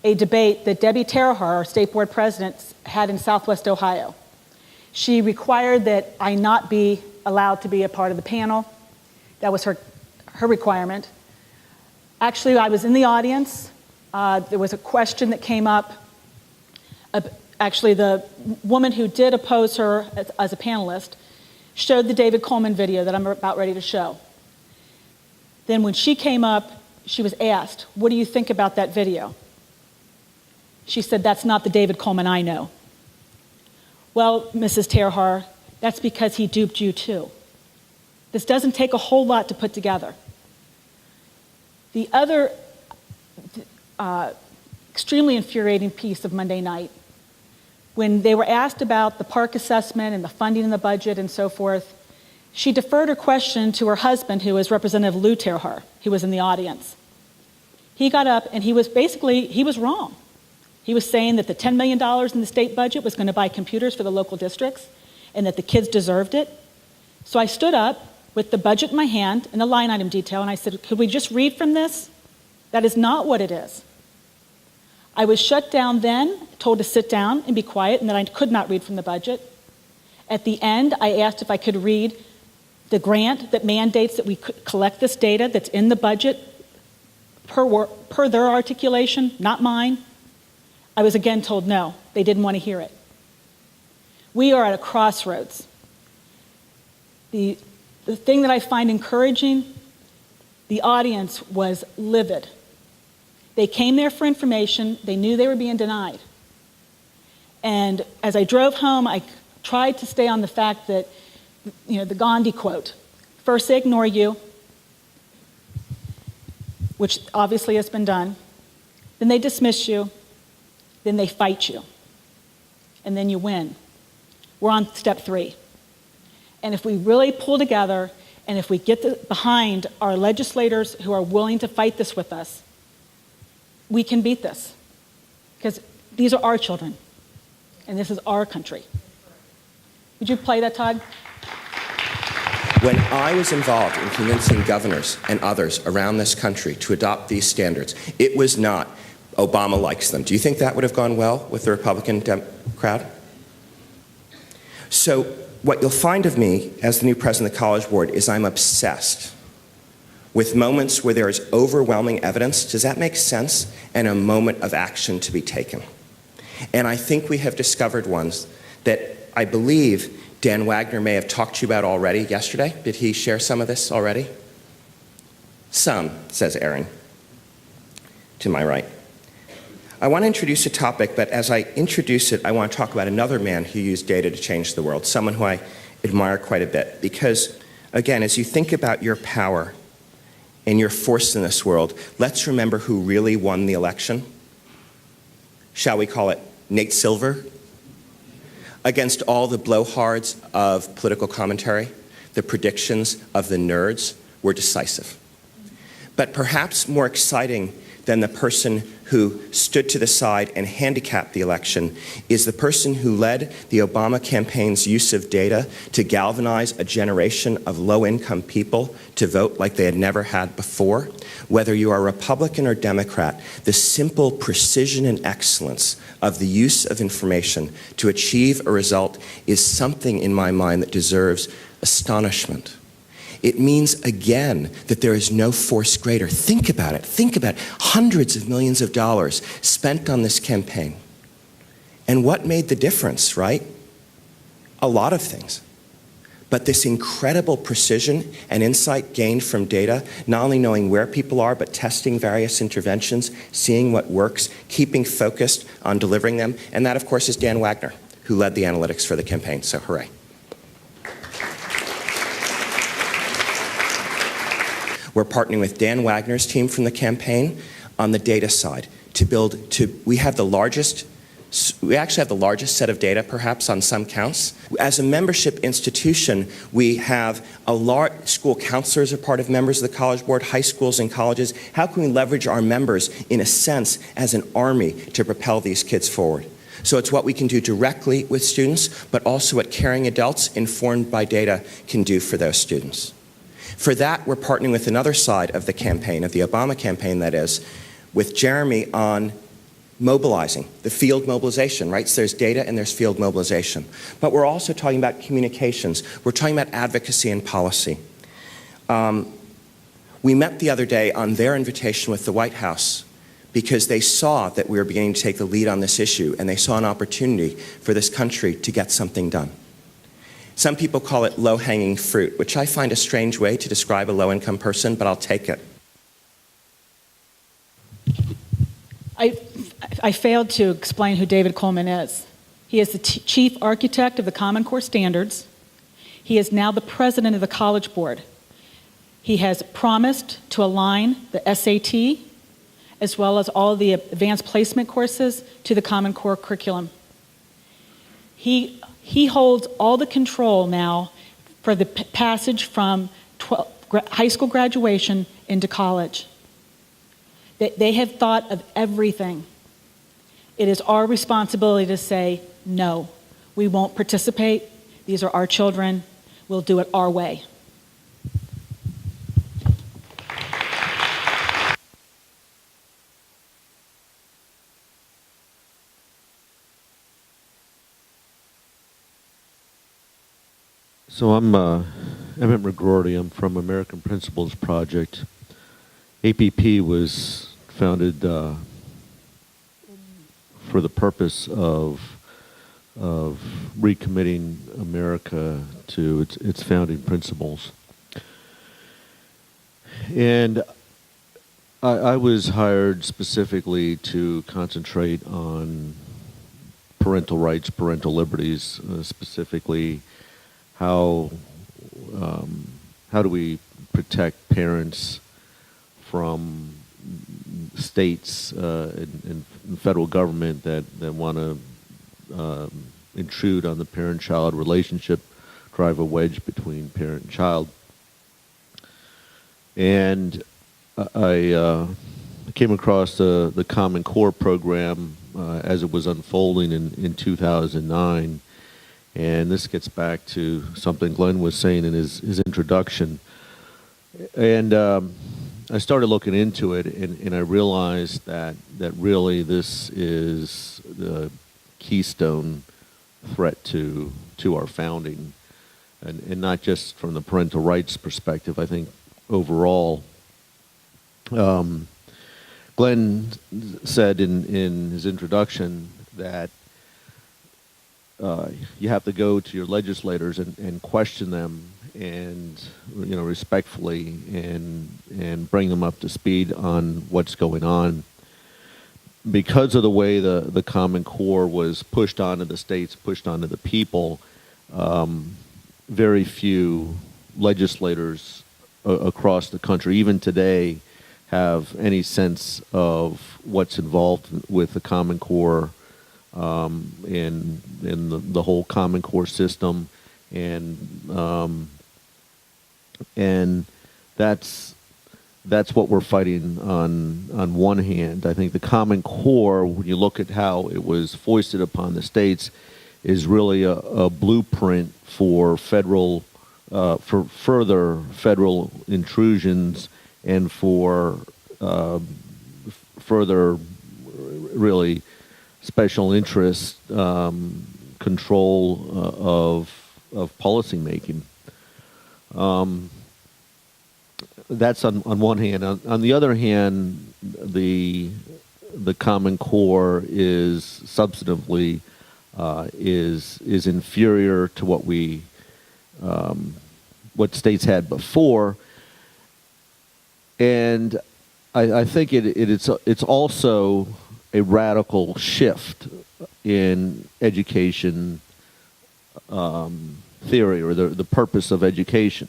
a debate that Debbie Terahar, our state board president, had in Southwest Ohio. She required that I not be allowed to be a part of the panel. That was her requirement. Actually, I was in the audience. There was a question that came up. Actually, the woman who did oppose her as a panelist showed the David Coleman video that I'm about ready to show. Then when she came up, she was asked, what do you think about that video? She said, that's not the David Coleman I know. Well, Mrs. Terahar, that's because he duped you too. This doesn't take a whole lot to put together. The other extremely infuriating piece of Monday night, when they were asked about the park assessment and the funding in the budget and so forth, she deferred her question to her husband, who was Representative Lou Terhar, who was in the audience. He got up and he was wrong. He was saying that the $10 million in the state budget was going to buy computers for the local districts and that the kids deserved it. So I stood up with the budget in my hand and the line item detail, and I said, could we just read from this? That is not what it is. I was shut down then, told to sit down and be quiet, and that I could not read from the budget. At the end, I asked if I could read the grant that mandates that we collect this data that's in the budget per their articulation, not mine. I was again told no, they didn't want to hear it. We are at a crossroads. The thing that I find encouraging, the audience was livid. They came there for information. They knew they were being denied. And as I drove home, I tried to stay on the fact that, the Gandhi quote, first they ignore you, which obviously has been done, then they dismiss you, then they fight you, and then you win. We're on step 3. And if we really pull together, and if we get behind our legislators who are willing to fight this with us, we can beat this. Because these are our children, and this is our country. Would you play that, Todd? When I was involved in convincing governors and others around this country to adopt these standards, it was not Obama likes them. Do you think that would have gone well with the Republican crowd? So what you'll find of me as the new president of the College Board is I'm obsessed with moments where there is overwhelming evidence, does that make sense, and a moment of action to be taken. And I think we have discovered ones that I believe Dan Wagner may have talked to you about already yesterday. Did he share some of this already? Some, says Aaron, to my right. I want to introduce a topic, but as I introduce it, I want to talk about another man who used data to change the world, someone who I admire quite a bit. Because, again, as you think about your power and your force in this world, let's remember who really won the election. Shall we call it Nate Silver? Against all the blowhards of political commentary, the predictions of the nerds were decisive. But perhaps more exciting than the person who stood to the side and handicapped the election is the person who led the Obama campaign's use of data to galvanize a generation of low-income people to vote like they had never had before. Whether you are Republican or Democrat, the simple precision and excellence of the use of information to achieve a result is something in my mind that deserves astonishment. It means, again, that there is no force greater. Think about it. Think about hundreds of millions of dollars spent on this campaign. And what made the difference, right? A lot of things. But this incredible precision and insight gained from data, not only knowing where people are, but testing various interventions, seeing what works, keeping focused on delivering them. And that, of course, is Dan Wagner, who led the analytics for the campaign. So hooray. We're partnering with Dan Wagner's team from the campaign on the data side we actually have the largest set of data perhaps on some counts. As a membership institution, we have school counselors are part of members of the College Board, high schools and colleges. How can we leverage our members in a sense as an army to propel these kids forward? So it's what we can do directly with students, but also what caring adults informed by data can do for those students. For that, we're partnering with another side of the campaign, of the Obama campaign that is, with Jeremy on mobilizing, the field mobilization, right? So there's data and there's field mobilization. But we're also talking about communications. We're talking about advocacy and policy. We met the other day on their invitation with the White House because they saw that we were beginning to take the lead on this issue and they saw an opportunity for this country to get something done. Some people call it low-hanging fruit, which I find a strange way to describe a low-income person, but I'll take it. I failed to explain who David Coleman is. He is the chief architect of the Common Core standards. He is now the president of the College Board. He has promised to align the SAT as well as all the advanced placement courses to the Common Core curriculum. He holds all the control now for the passage from high school graduation into college. They have thought of everything. It is our responsibility to say, no, we won't participate. These are our children. We'll do it our way. So I'm Emmett McGroarty. I'm from American Principles Project. APP was founded for the purpose of recommitting America to its founding principles. And I was hired specifically to concentrate on parental rights, parental liberties, specifically how do we protect parents from states and federal government that want to intrude on the parent-child relationship, drive a wedge between parent and child. And I came across the Common Core program as it was unfolding in 2009. And this gets back to something Glenn was saying in his introduction. And I started looking into it, and I realized that really this is the keystone threat to our founding, and not just from the parental rights perspective. I think overall, Glenn said in his introduction that you have to go to your legislators and question them, and respectfully and bring them up to speed on what's going on. Because of the way the Common Core was pushed onto the states, pushed onto the people, very few legislators across the country, even today, have any sense of what's involved with the Common Core in the whole Common Core system, and that's what we're fighting on one hand. I think the Common Core, when you look at how it was foisted upon the states, is really a blueprint for federal for further federal intrusions and for further really special interest control of policy making. That's on one hand. On the other hand, the Common Core is substantively is inferior to what states had before, and I think it's also a radical shift in education theory, or the purpose of education.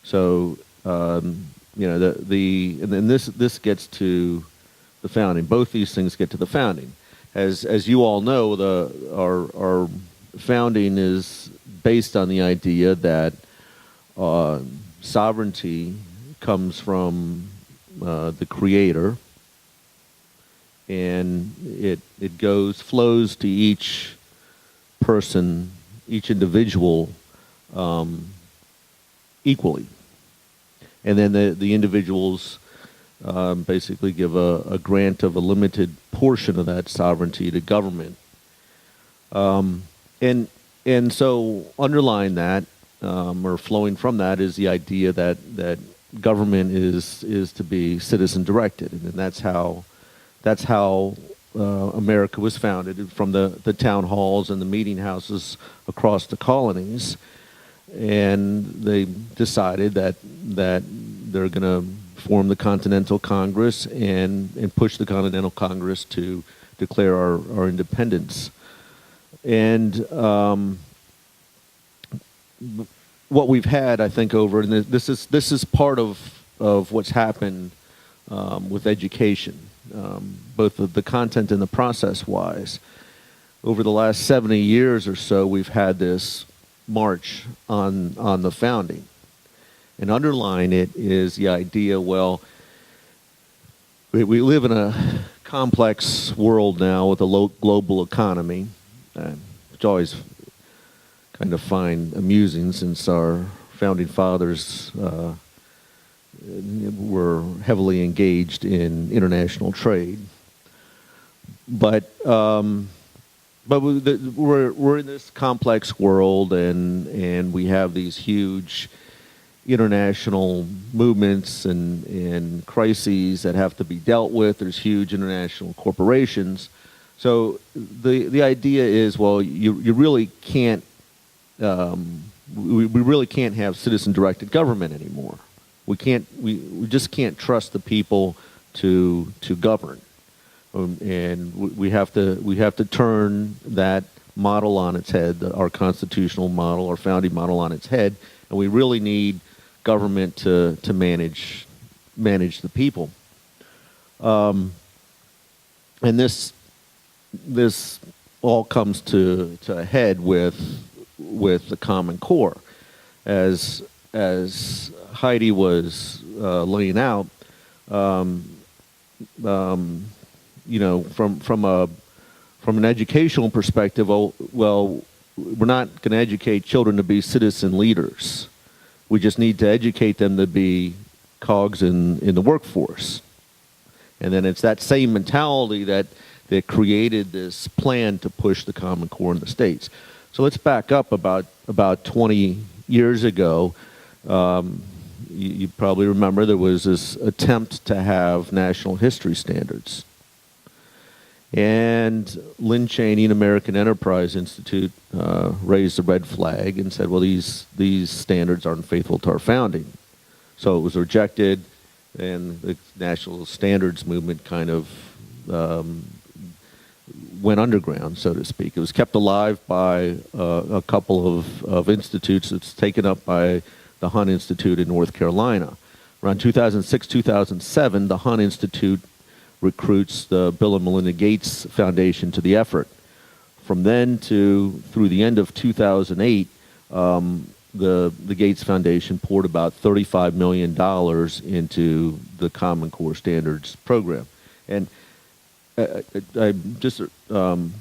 So and then this gets to the founding. Both these things get to the founding. As you all know, our founding is based on the idea that sovereignty comes from the Creator, and it flows to each person, each individual, equally. And then the individuals basically give a grant of a limited portion of that sovereignty to government. And so underlying that, or flowing from that, is the idea that government is to be citizen directed, and that's how America was founded, from the town halls and the meeting houses across the colonies. And they decided that they're going to form the Continental Congress and push the Continental Congress to declare our independence. And what we've had, I think, over, and this is part of what's happened with education, both the content and the process-wise. Over the last 70 years or so, we've had this march on the founding. And underlying it is the idea, well, we live in a complex world now with a global economy, which I always kind of find amusing since our founding fathers were heavily engaged in international trade. But we're in this complex world, and we have these huge international movements and crises that have to be dealt with. There's huge international corporations. So the idea is, well, you really can't, we really can't have citizen-directed government anymore. We just can't trust the people to govern. And we have to turn that model on its head, our constitutional model, our founding model on its head, and we really need government to manage the people. And this all comes to a head with the Common Core, as Heidi was laying out. You know, from an educational perspective, well, we're not going to educate children to be citizen leaders. We just need to educate them to be cogs in the workforce. And then it's that same mentality that created this plan to push the Common Core in the states. So let's back up about 20 years ago. You probably remember there was this attempt to have national history standards. And Lynn Cheney and American Enterprise Institute raised the red flag and said, well, these standards aren't faithful to our founding. So it was rejected, and the national standards movement kind of went underground, so to speak. It was kept alive by a couple of institutes. It's taken up by the Hunt Institute in North Carolina. Around 2006, 2007, the Hunt Institute recruits the Bill and Melinda Gates Foundation to the effort. From then through the end of 2008, the Gates Foundation poured about $35 million into the Common Core Standards program. And I just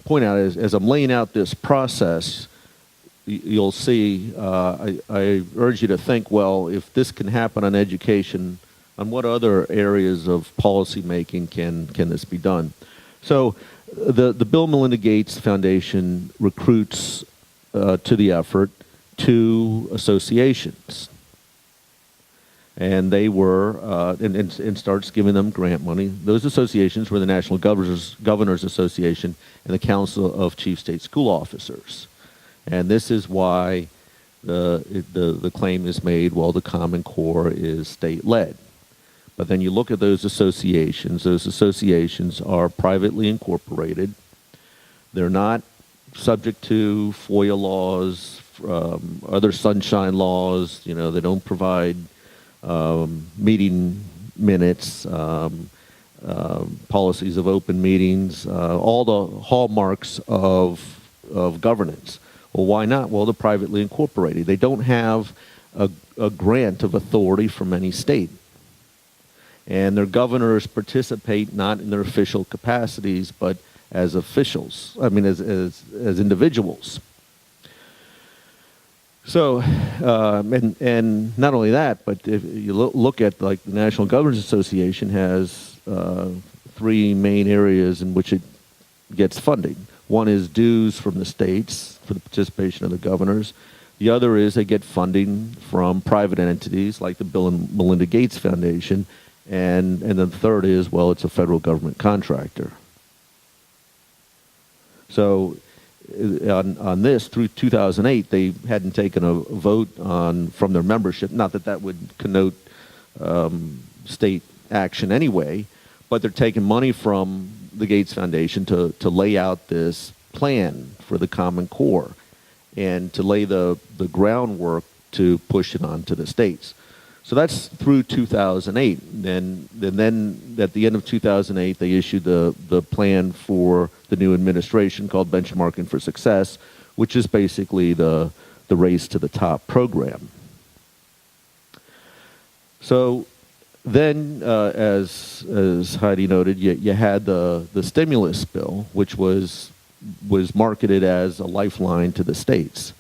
point out, as I'm laying out this process, you'll see, I urge you to think, well, if this can happen on education, on what other areas of policy making can this be done? So the Bill and Melinda Gates Foundation recruits to the effort 2 associations. And they were, and starts giving them grant money. Those associations were the National Governors Association and the Council of Chief State School Officers. And this is why the claim is made, well, the Common Core is state-led. But then you look at those associations are privately incorporated. They're not subject to FOIA laws, other sunshine laws. You know, they don't provide meeting minutes, policies of open meetings, all the hallmarks of governance. Well, why not? Well, they're privately incorporated. They don't have a grant of authority from any state. And their governors participate not in their official capacities, but as officials, as individuals. So, and not only that, but if you look at, like, the National Governors Association has 3 main areas in which it gets funding. One is dues from the states for the participation of the governors. The other is they get funding from private entities like the Bill and Melinda Gates Foundation. And then the third is, well, it's a federal government contractor. So on this, through 2008, they hadn't taken a vote from their membership. Not that would connote state action anyway, but they're taking money from the Gates Foundation to lay out this plan for the Common Core and to lay the groundwork to push it on to the states. So that's through 2008. And then at the end of 2008, they issued the plan for the new administration called Benchmarking for Success, which is basically the Race to the Top program. So then, as Heidi noted, you had the stimulus bill, which was marketed as a lifeline to the states.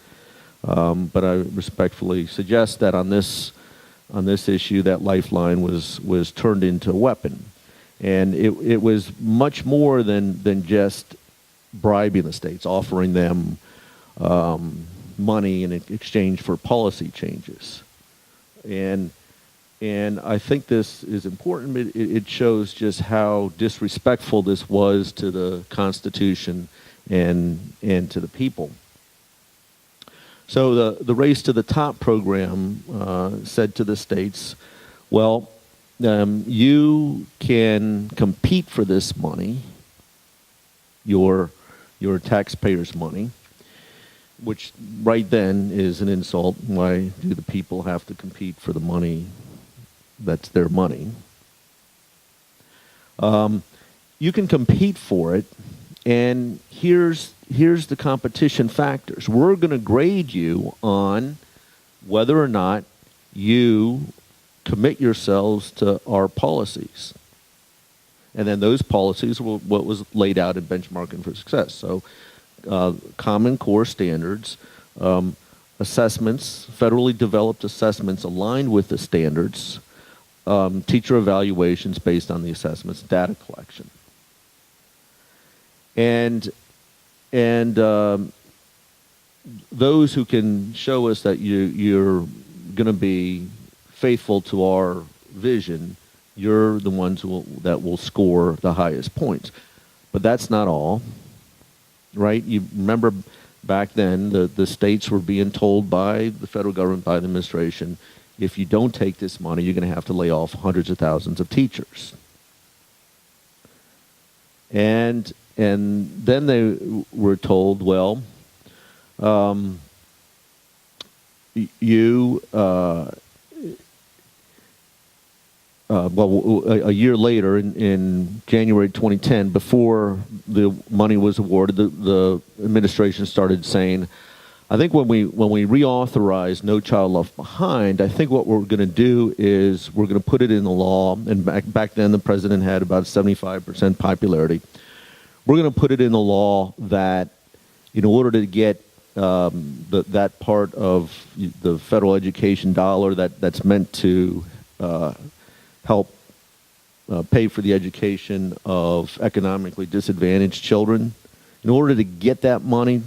But I respectfully suggest that on this issue, that lifeline was turned into a weapon, and it was much more than just bribing the states, offering them money in exchange for policy changes, and I think this is important. It shows just how disrespectful this was to the Constitution and to the people. So the Race to the Top program said to the states, well, you can compete for this money, your taxpayers' money, which right then is an insult. Why do the people have to compete for the money that's their money? You can compete for it, and here's the competition factors. We're going to grade you on whether or not you commit yourselves to our policies. And then those policies were what was laid out in Benchmarking for Success. So Common Core standards, assessments, federally developed assessments aligned with the standards, teacher evaluations based on the assessments, data collection. And those who can show us that you're going to be faithful to our vision, you're the ones that will score the highest points. But that's not all, right? You remember back then the states were being told by the federal government, by the administration, if you don't take this money, you're going to have to lay off hundreds of thousands of teachers. And then they were told, well, a year later, in January 2010, before the money was awarded, the administration started saying, I think when we reauthorize No Child Left Behind, I think what we're going to do is we're going to put it in the law, and back then the president had about 75% popularity. We're going to put it in the law that in order to get that part of the federal education dollar that's meant to help pay for the education of economically disadvantaged children, in order to get that money,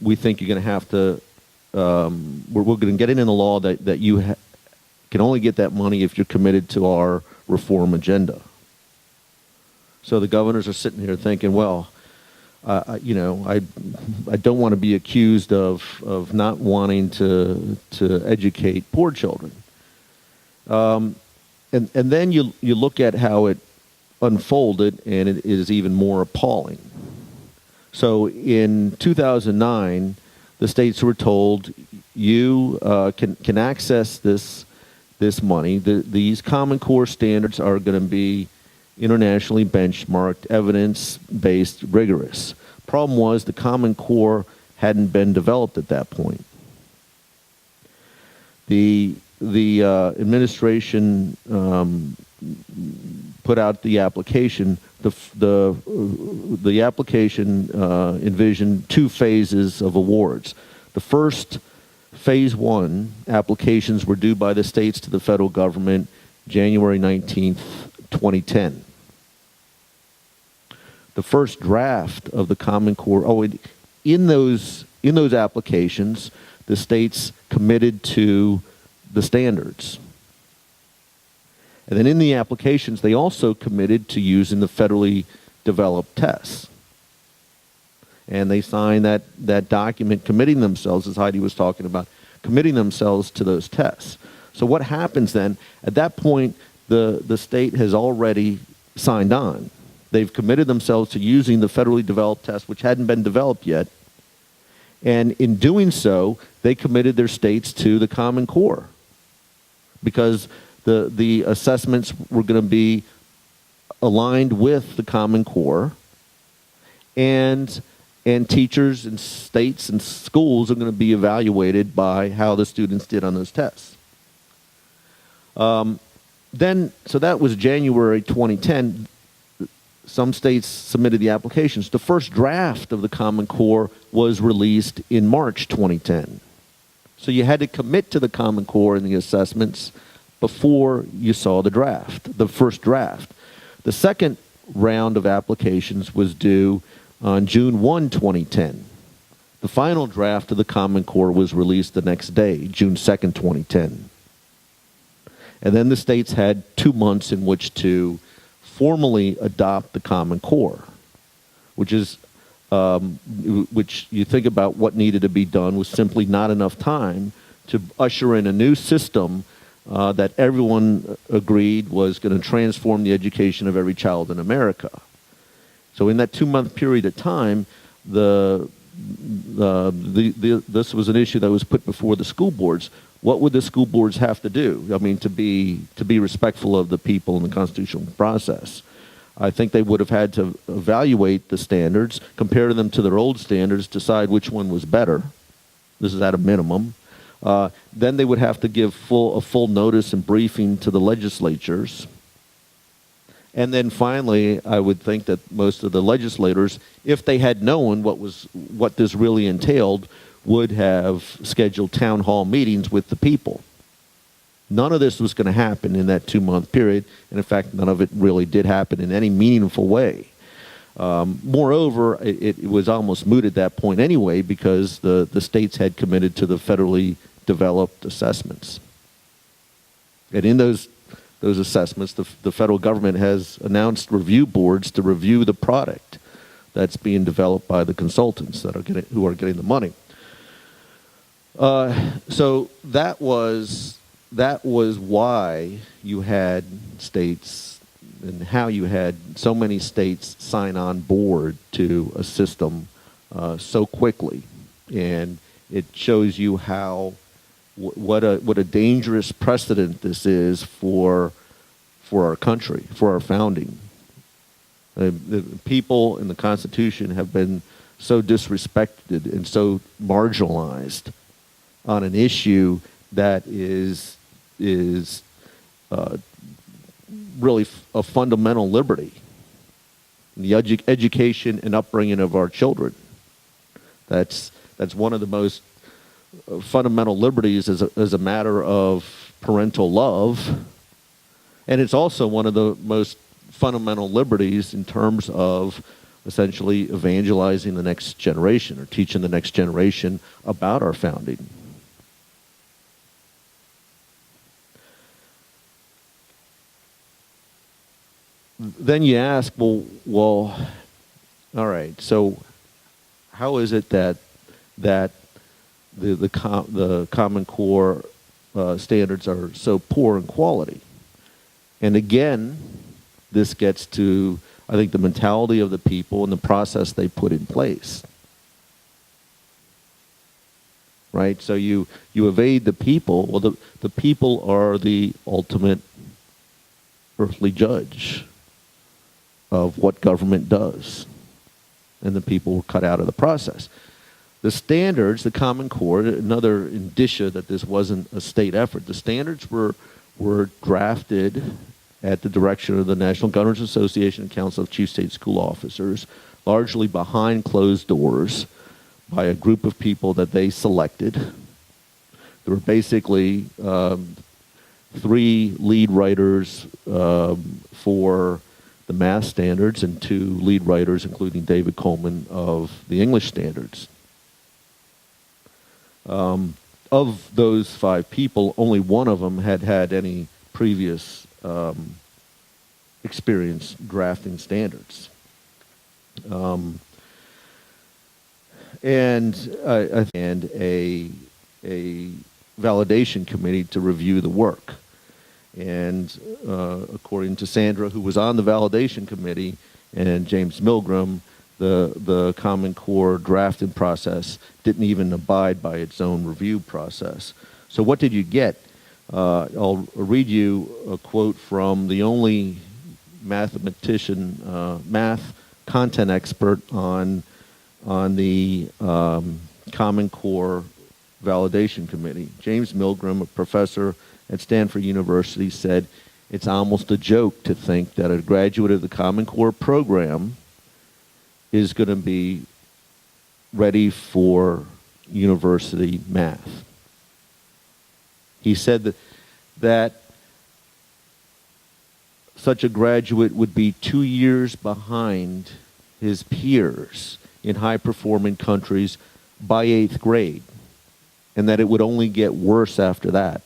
we think you're going to have to, we're going to get it in the law that you can only get that money if you're committed to our reform agenda. So the governors are sitting here thinking, well, I don't want to be accused of not wanting to educate poor children. And then you look at how it unfolded, and it is even more appalling. So in 2009, the states were told you can access this money. These Common Core standards are going to be internationally benchmarked, evidence-based, rigorous. Problem was the Common Core hadn't been developed at that point. The administration put out the application. The application envisioned two phases of awards. The first, phase 1, applications were due by the states to the federal government January 19th, 2010. The first draft of the Common Core, in those applications, the states committed to the standards. And then in the applications, they also committed to using the federally developed tests. And they signed that document committing themselves, as Heidi was talking about, committing themselves to those tests. So what happens then? At that point, the state has already signed on. They've committed themselves to using the federally developed test, which hadn't been developed yet. And in doing so, they committed their states to the Common Core because the assessments were going to be aligned with the Common Core, and teachers and states and schools are going to be evaluated by how the students did on those tests. So that was January 2010. Some states submitted the applications. The first draft of the Common Core was released in March 2010. So you had to commit to the Common Core in the assessments before you saw the draft, the first draft. The second round of applications was due on June 1, 2010. The final draft of the Common Core was released the next day, June 2nd, 2010. And then the states had 2 months in which to formally adopt the Common Core, which is, which you think about what needed to be done was simply not enough time to usher in a new system that everyone agreed was going to transform the education of every child in America. So in that 2-month period of time, this was an issue that was put before the school boards. What would the school boards have to do? I mean, to be respectful of the people in the constitutional process. I think they would have had to evaluate the standards, compare them to their old standards, decide which one was better. This is at a minimum. Then they would have to give a full notice and briefing to the legislatures. And then finally, I would think that most of the legislators, if they had known what this really entailed, would have scheduled town hall meetings with the people. None of this was going to happen in that 2-month period, and in fact, none of it really did happen in any meaningful way. Moreover, it was almost moot at that point anyway because the states had committed to the federally developed assessments. And in those assessments, the federal government has announced review boards to review the product that's being developed by the consultants who are getting the money. So that was why you had states and how you had so many states sign on board to a system so quickly, and it shows you how what a dangerous precedent this is for our country, for our founding. The people in the Constitution have been so disrespected and so marginalized on an issue that is really a fundamental liberty, the education and upbringing of our children. That's one of the most fundamental liberties as a matter of parental love, and it's also one of the most fundamental liberties in terms of essentially evangelizing the next generation or teaching the next generation about our founding. Then you ask, well, all right, so how is it that the Common Core standards are so poor in quality? And again, this gets to, I think, the mentality of the people and the process they put in place. Right? So you evade the people. Well, the people are the ultimate earthly judge of what government does. And the people were cut out of the process. The standards, the Common Core, another indicia that this wasn't a state effort. The standards were drafted at the direction of the National Governors Association and Council of Chief State School Officers, largely behind closed doors by a group of people that they selected. There were basically 3 lead writers for the math standards and 2 lead writers, including David Coleman, of the English standards. Of those 5 people, only one of them had any previous experience drafting standards. And a validation committee to review the work. And according to Sandra, who was on the validation committee, and James Milgram, the Common Core drafting process didn't even abide by its own review process. So what did you get? I'll read you a quote from the only mathematician, math content expert on the Common Core Validation Committee. James Milgram, a professor at Stanford University, said, "It's almost a joke to think that a graduate of the Common Core program is going to be ready for university math." He said that such a graduate would be 2 years behind his peers in high-performing countries by 8th grade, and that it would only get worse after that.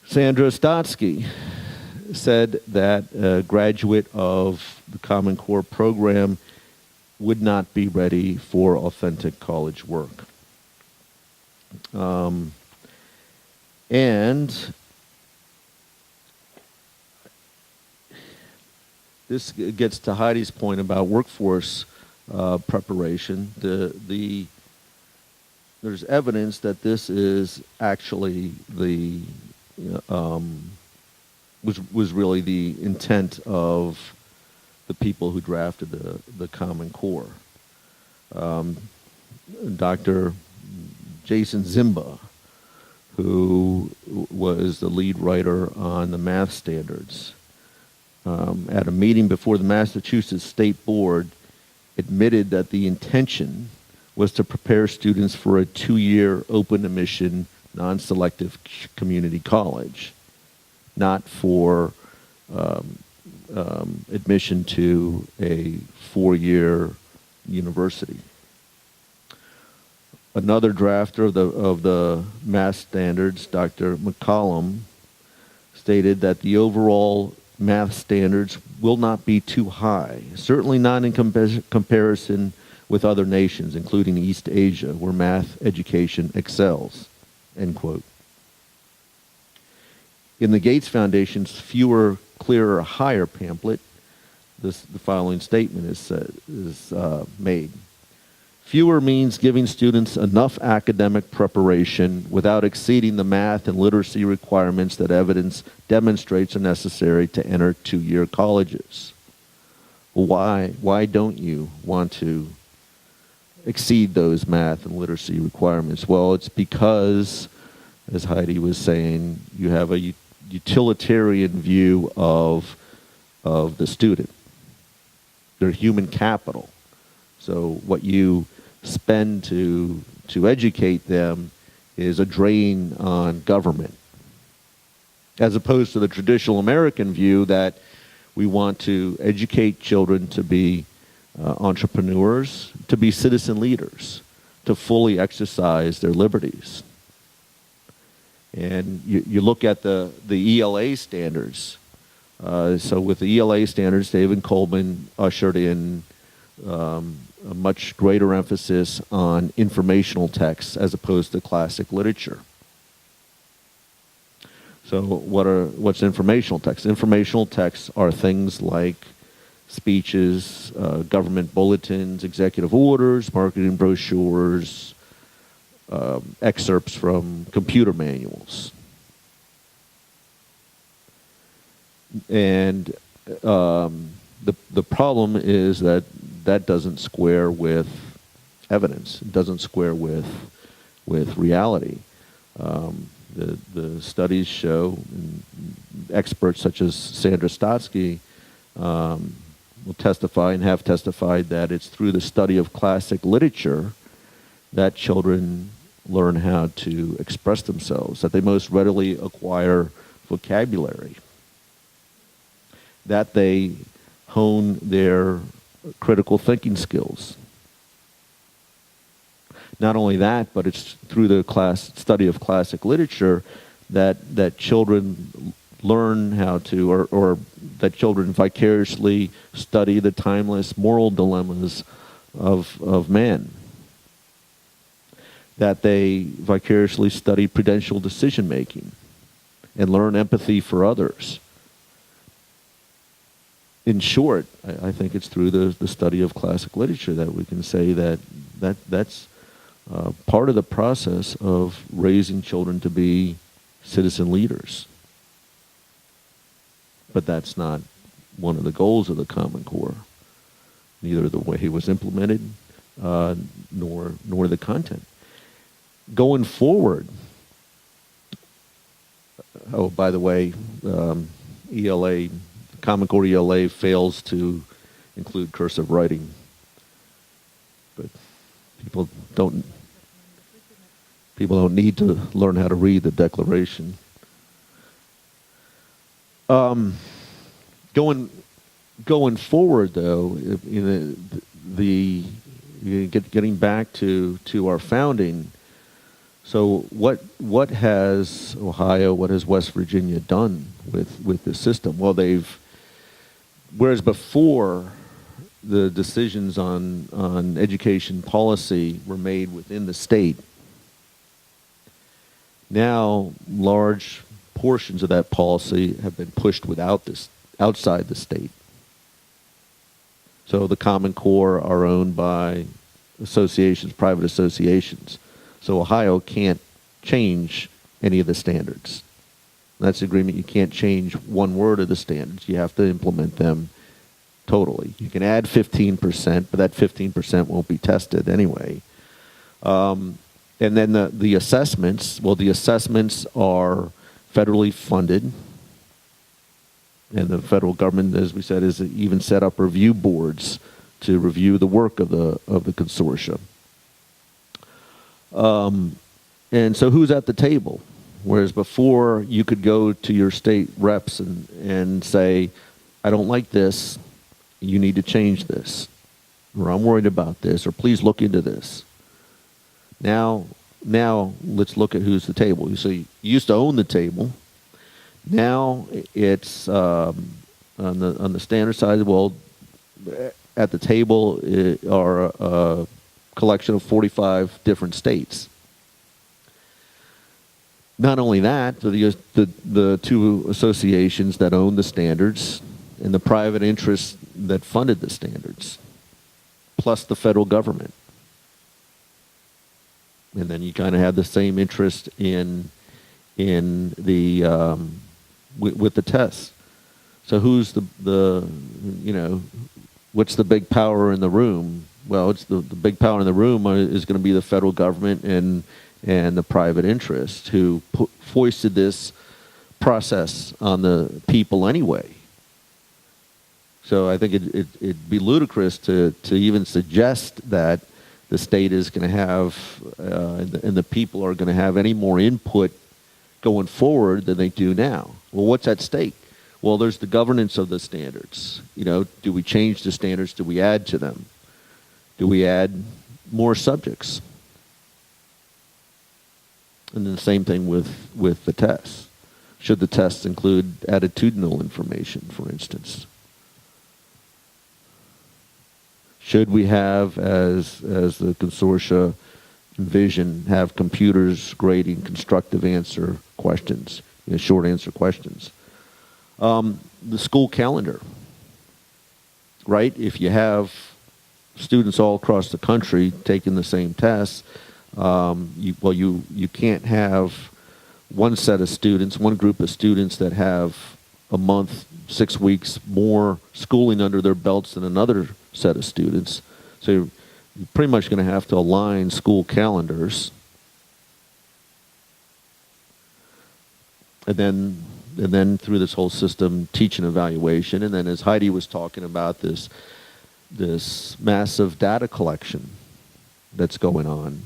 Sandra Stotsky said that a graduate of the Common Core program would not be ready for authentic college work. And this gets to Heidi's point about workforce preparation. There's evidence that this is actually was really the intent of the people who drafted the Common Core. Dr. Jason Zimba, who was the lead writer on the math standards, at a meeting before the Massachusetts State Board, admitted that the intention was to prepare students for a 2-year open admission, non-selective community college, not for admission to a 4-year university. Another drafter of the math standards, Dr. McCollum, stated that the overall math standards will not be too high, certainly not in comparison with other nations, including East Asia, where math education excels, end quote. In the Gates Foundation's Fewer, Clearer, Higher pamphlet, the following statement is made. Fewer means giving students enough academic preparation without exceeding the math and literacy requirements that evidence demonstrates are necessary to enter 2-year colleges. Well, why don't you want to exceed those math and literacy requirements? Well, it's because, as Heidi was saying, you have a utilitarian view of the student. They're human capital. So what you spend to educate them is a drain on government, as opposed to the traditional American view that we want to educate children to be entrepreneurs, to be citizen leaders, to fully exercise their liberties. And you look at the ELA standards. So with the ELA standards, David Coleman ushered in a much greater emphasis on informational texts as opposed to classic literature. So what's informational text? Informational texts are things like speeches, government bulletins, executive orders, marketing brochures, excerpts from computer manuals. And the problem is that doesn't square with evidence. It doesn't square with reality. The studies show, and experts such as Sandra Stotsky will testify and have testified, that it's through the study of classic literature that children learn how to express themselves, that they most readily acquire vocabulary, that they hone their critical thinking skills. Not only that, but it's through the study of classic literature that children learn how to, or that children vicariously study the timeless moral dilemmas of man. That they vicariously study prudential decision making and learn empathy for others. in short, I think it's through the study of classic literature that we can say that's part of the process of raising children to be citizen leaders. But that's not one of the goals of the Common Core, neither the way it was implemented nor the content. Going forward, oh, by the way, ELA, Common Core ELA fails to include cursive writing, but people don't need to learn how to read the Declaration. Going forward, though, getting back to our founding. So what has Ohio, what has West Virginia done with this system? Well, whereas before the decisions on education policy were made within the state, now large portions of that policy have been pushed outside the state. So the Common Core are owned by associations, private associations. So Ohio can't change any of the standards. That's the agreement. You can't change one word of the standards. You have to implement them totally. You can add 15%, but that 15% won't be tested anyway. And then the assessments, well, the assessments are federally funded. And the federal government, as we said, has even set up review boards to review the work of the consortium. And so who's at the table? Whereas before you could go to your state reps and say, I don't like this, you need to change this, or I'm worried about this, or please look into this. Now let's look at who's the table. So you used to own the table. Now it's on the standard side. Well, at the table are a collection of 45 different states. Not only that, the two associations that own the standards and the private interests that funded the standards, plus the federal government. And then you kind of have the same interest in the with the tests. So who's what's the big power in the room? Well, it's the big power in the room is going to be the federal government and the private interest who foisted this process on the people anyway. So I think it'd be ludicrous to even suggest that the state is going to have and the people are going to have any more input going forward than they do now. Well, what's at stake? Well, there's the governance of the standards. Do we change the standards? Do we add to them? Do we add more subjects? And then the same thing with the tests. Should the tests include attitudinal information, for instance? Should we have, as the consortia envision, have computers grading constructive answer questions, short answer questions? The school calendar, right? If you have students all across the country taking the same tests, you can't have one set of students, one group of students that have a month, 6 weeks more schooling under their belts than another set of students. So you're pretty much going to have to align school calendars. And then through this whole system, teach and evaluation. And then as Heidi was talking about this massive data collection that's going on,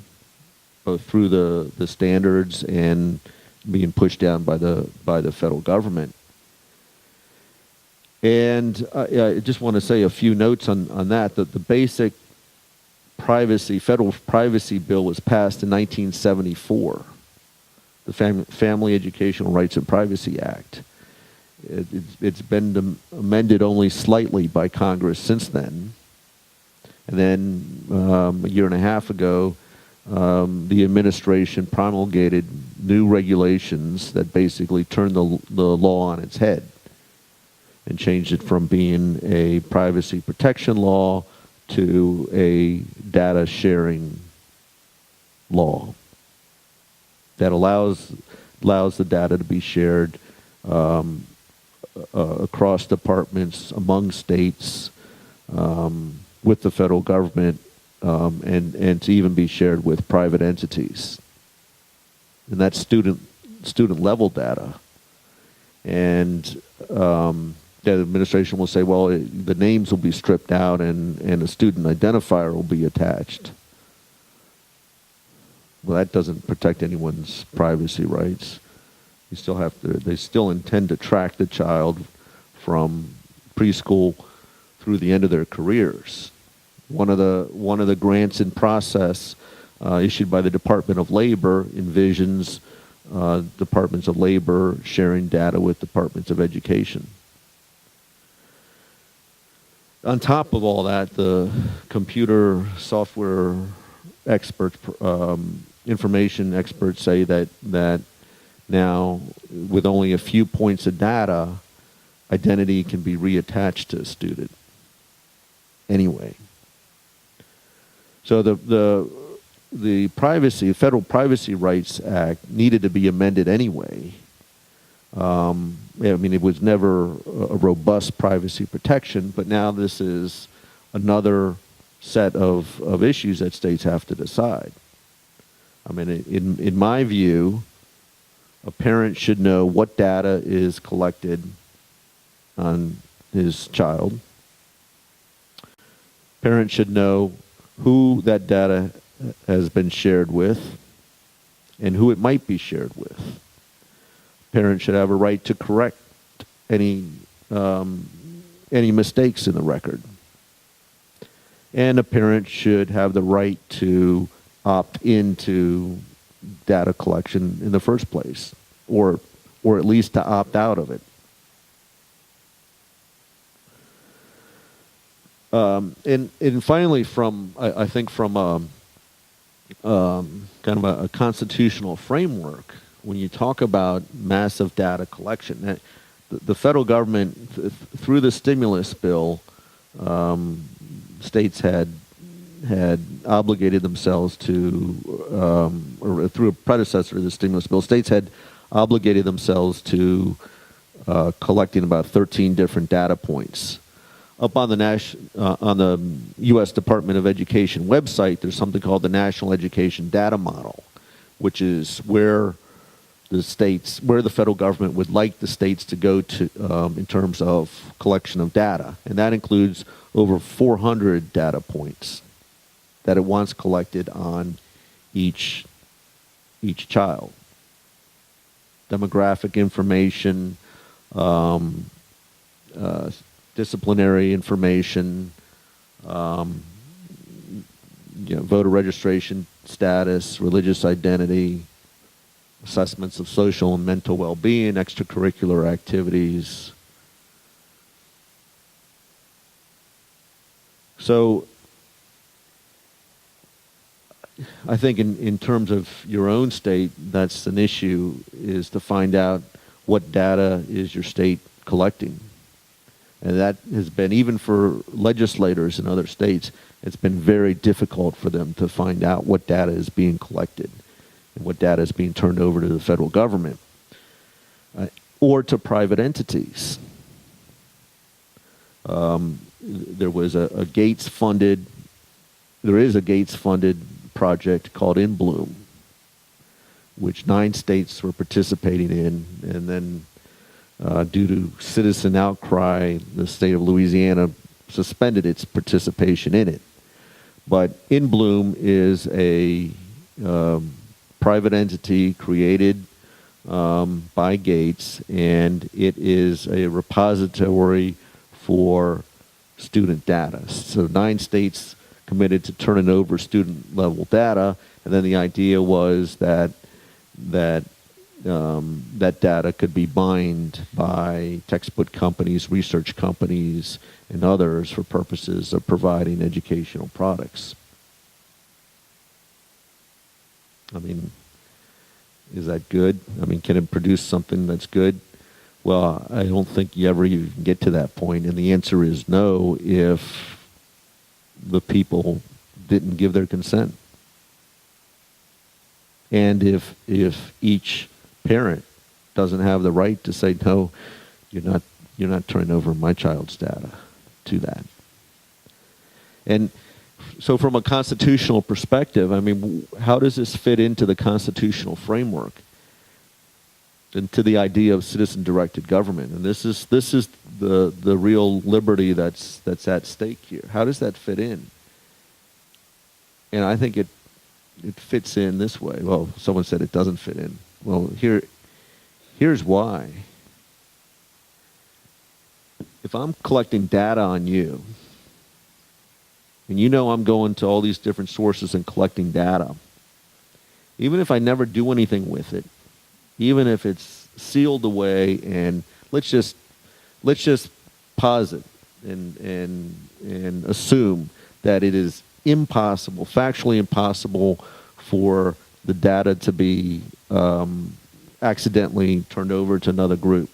both through the standards and being pushed down by the federal government. And I just want to say a few notes on that. The basic federal privacy bill was passed in 1974, the Family Educational Rights and Privacy Act. It's been amended only slightly by Congress since then. And then a year and a half ago, the administration promulgated new regulations that basically turned the law on its head. and changed it from being a privacy protection law to a data sharing law that allows the data to be shared across departments, among states, with the federal government, and to even be shared with private entities. And that's student level data. And the administration will say, well, the names will be stripped out and a student identifier will be attached. Well, that doesn't protect anyone's privacy rights. You still have to, they still intend to track the child from preschool through the end of their careers. One of the grants in process issued by the Department of Labor envisions departments of labor sharing data with departments of education. On top of all that, the computer software experts, information experts say that now, with only a few points of data, identity can be reattached to a student anyway. So the Federal Privacy Rights Act needed to be amended anyway. I mean, it was never a robust privacy protection, but now this is another set of issues that states have to decide. I mean, in my view, a parent should know what data is collected on his child. Parents should know who that data has been shared with and who it might be shared with. Parents should have a right to correct any mistakes in the record. And a parent should have the right to opt into data collection in the first place, or at least to opt out of it. And finally, I think from kind of a constitutional framework, when you talk about massive data collection, the federal government, through the stimulus bill, states had obligated themselves to, or through a predecessor to the stimulus bill, states had obligated themselves to collecting about 13 different data points. Up on the U.S. Department of Education website, there's something called the National Education Data Model, which is where the federal government would like the states to go to in terms of collection of data, and that includes over 400 data points that it wants collected on each child. Demographic information, disciplinary information, voter registration status, religious identity, assessments of social and mental well-being, extracurricular activities. So I think in terms of your own state, that's an issue, is to find out what data is your state collecting. And that has been, even for legislators in other states, it's been very difficult for them to find out what data is being collected and what data is being turned over to the federal government or to private entities. There is a Gates-funded project called In Bloom, which 9 states were participating in, and then due to citizen outcry, the state of Louisiana suspended its participation in it. But In Bloom is a private entity created by Gates, and it is a repository for student data. So 9 states committed to turning over student level data, and then the idea was that data could be mined by textbook companies, research companies, and others for purposes of providing educational products. I mean, is that good? I mean, can it produce something that's good? Well, I don't think you ever even get to that point, and the answer is no if the people didn't give their consent. And if each parent doesn't have the right to say, no, you're not turning over my child's data to that. And so from a constitutional perspective, I mean, how does this fit into the constitutional framework and to the idea of citizen-directed government? And this is the real liberty that's at stake here. How does that fit in? And I think it fits in this way. Well, someone said it doesn't fit in. Well, here's why. If I'm collecting data on you, and you know I'm going to all these different sources and collecting data, even if I never do anything with it, even if it's sealed away, and let's just posit and assume that it is impossible, factually impossible, for the data to be accidentally turned over to another group.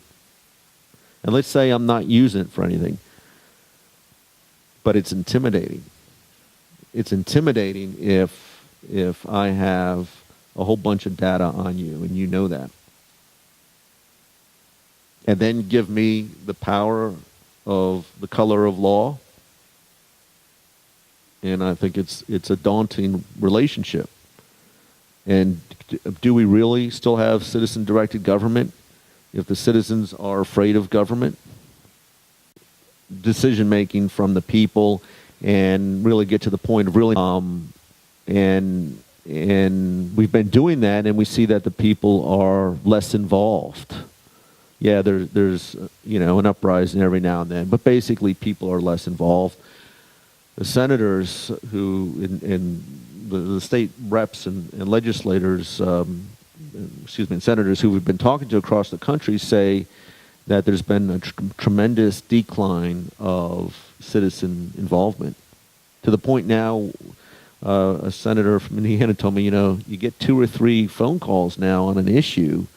And let's say I'm not using it for anything, but it's intimidating. It's intimidating if I have a whole bunch of data on you, and you know that. And then give me the power of the color of law. And I think it's a daunting relationship. And do we really still have citizen-directed government if the citizens are afraid of government? Decision-making from the people, and really get to the point of really... And we've been doing that, and we see that the people are less involved. Yeah, there's an uprising every now and then, but basically people are less involved. The senators and the state reps and legislators, and senators who we've been talking to across the country say that there's been a tremendous decline of citizen involvement, to the point now a senator from Indiana told me, you get 2 or 3 phone calls now on an issue,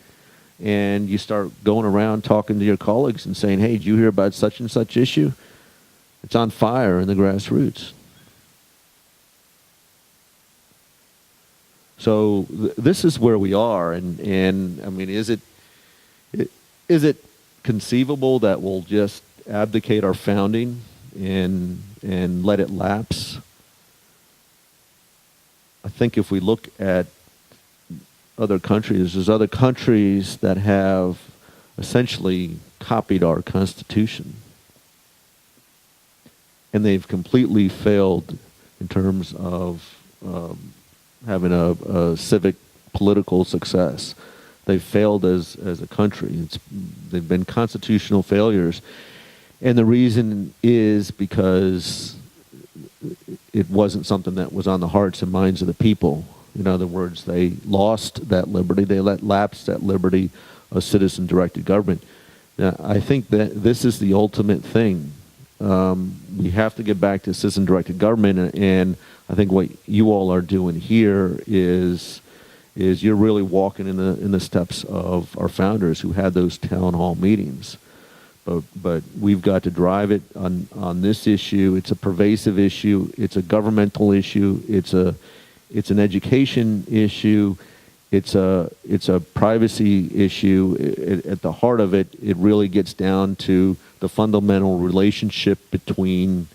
and you start going around talking to your colleagues and saying, hey, did you hear about such and such issue? It's on fire in the grassroots. So this is where we are, and I mean, is it conceivable that we'll just abdicate our founding and let it lapse? I think if we look at other countries, there's other countries that have essentially copied our Constitution. And they've completely failed in terms of having a civic political success. They've failed as a country. They've been constitutional failures. And the reason is because it wasn't something that was on the hearts and minds of the people. In other words, they lost that liberty. They let lapse that liberty of citizen-directed government. Now, I think that this is the ultimate thing. We have to get back to citizen-directed government, and I think what you all are doing here is you're really walking in the steps of our founders who had those town hall meetings. But we've got to drive it on this issue. It's a pervasive issue. It's a governmental issue. It's an education issue. It's a privacy issue. At the heart of it, it really gets down to the fundamental relationship between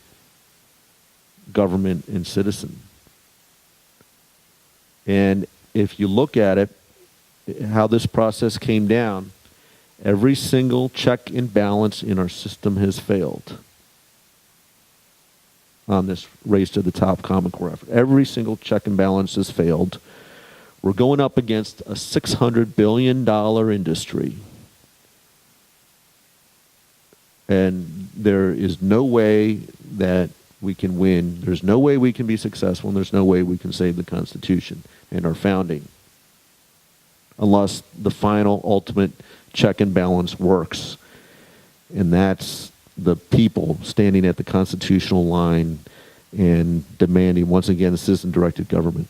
government and citizen. And if you look at it, how this process came down, every single check and balance in our system has failed on this race to the top common core effort. Every single check and balance has failed. We're going up against a $600 billion industry. And there is no way that we can win. There's no way we can be successful, and there's no way we can save the Constitution and our founding unless the final ultimate check and balance works. And that's the people standing at the constitutional line and demanding, once again, citizen-directed government.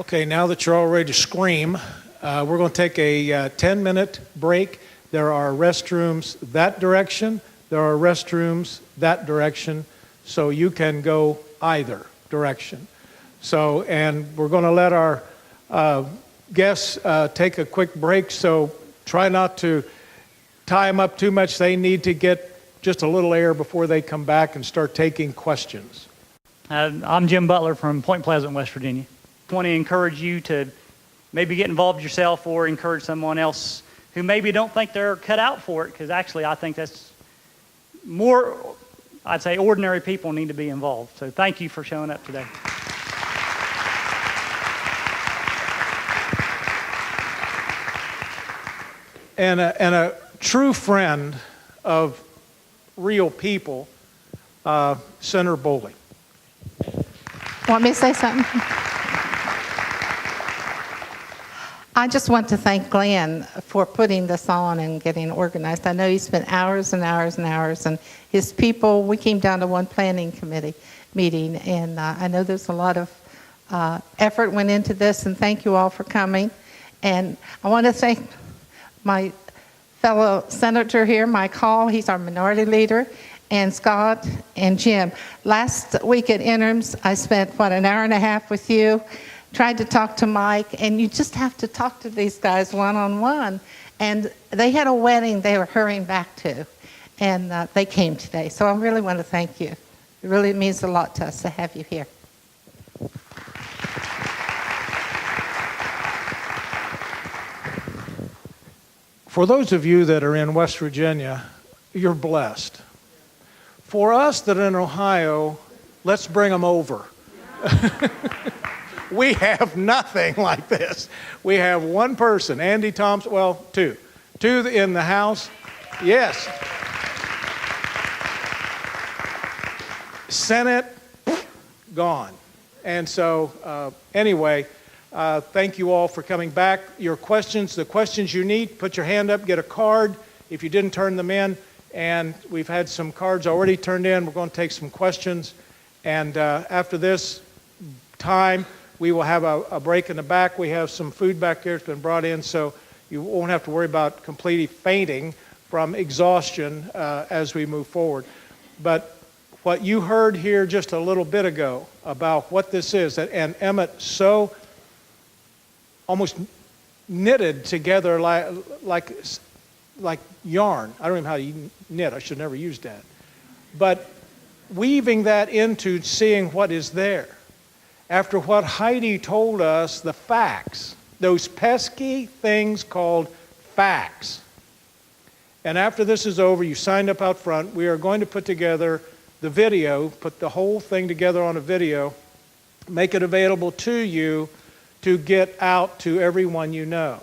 Okay, now that you're all ready to scream, we're going to take a 10-minute break. There are restrooms that direction. There are restrooms that direction, so you can go either direction. So, and we're going to let our guests take a quick break, so try not to tie them up too much. They need to get just a little air before they come back and start taking questions. I'm Jim Butler from Point Pleasant, West Virginia. I want to encourage you to maybe get involved yourself or encourage someone else who maybe don't think they're cut out for it, because actually I think that's more, I'd say ordinary people need to be involved. So thank you for showing up today. And a true friend of real people, Senator Bowling. Want me to say something? I just want to thank Glenn for putting this on and getting organized. I know he spent hours and hours and hours, and his people, we came down to one planning committee meeting, and I know there's a lot of effort went into this, and thank you all for coming. And I want to thank my fellow senator here, Mike Hall, he's our minority leader, and Scott and Jim. Last week at interims, I spent, an hour and a half with you, tried to talk to Mike, and you just have to talk to these guys one-on-one. And they had a wedding they were hurrying back to, and they came today. So I really want to thank you. It really means a lot to us to have you here. For those of you that are in West Virginia, you're blessed. For us that are in Ohio, let's bring them over. We have nothing like this. We have one person, Andy Thompson, well, two in the House. Yes. Senate, gone. And so, anyway, thank you all for coming back. Your questions, the questions you need, put your hand up, get a card if you didn't turn them in. And we've had some cards already turned in. We're going to take some questions. And after this time, we will have a break in the back. We have some food back here that's been brought in, so you won't have to worry about completely fainting from exhaustion as we move forward. But what you heard here just a little bit ago about what this is, and Emmett so almost knitted together like yarn. I don't even know how you knit. I should never use that. But weaving that into seeing what is there. After what Heidi told us, the facts, those pesky things called facts. And after this is over, you signed up out front. We are going to put together the video, put the whole thing together on a video, make it available to you to get out to everyone you know.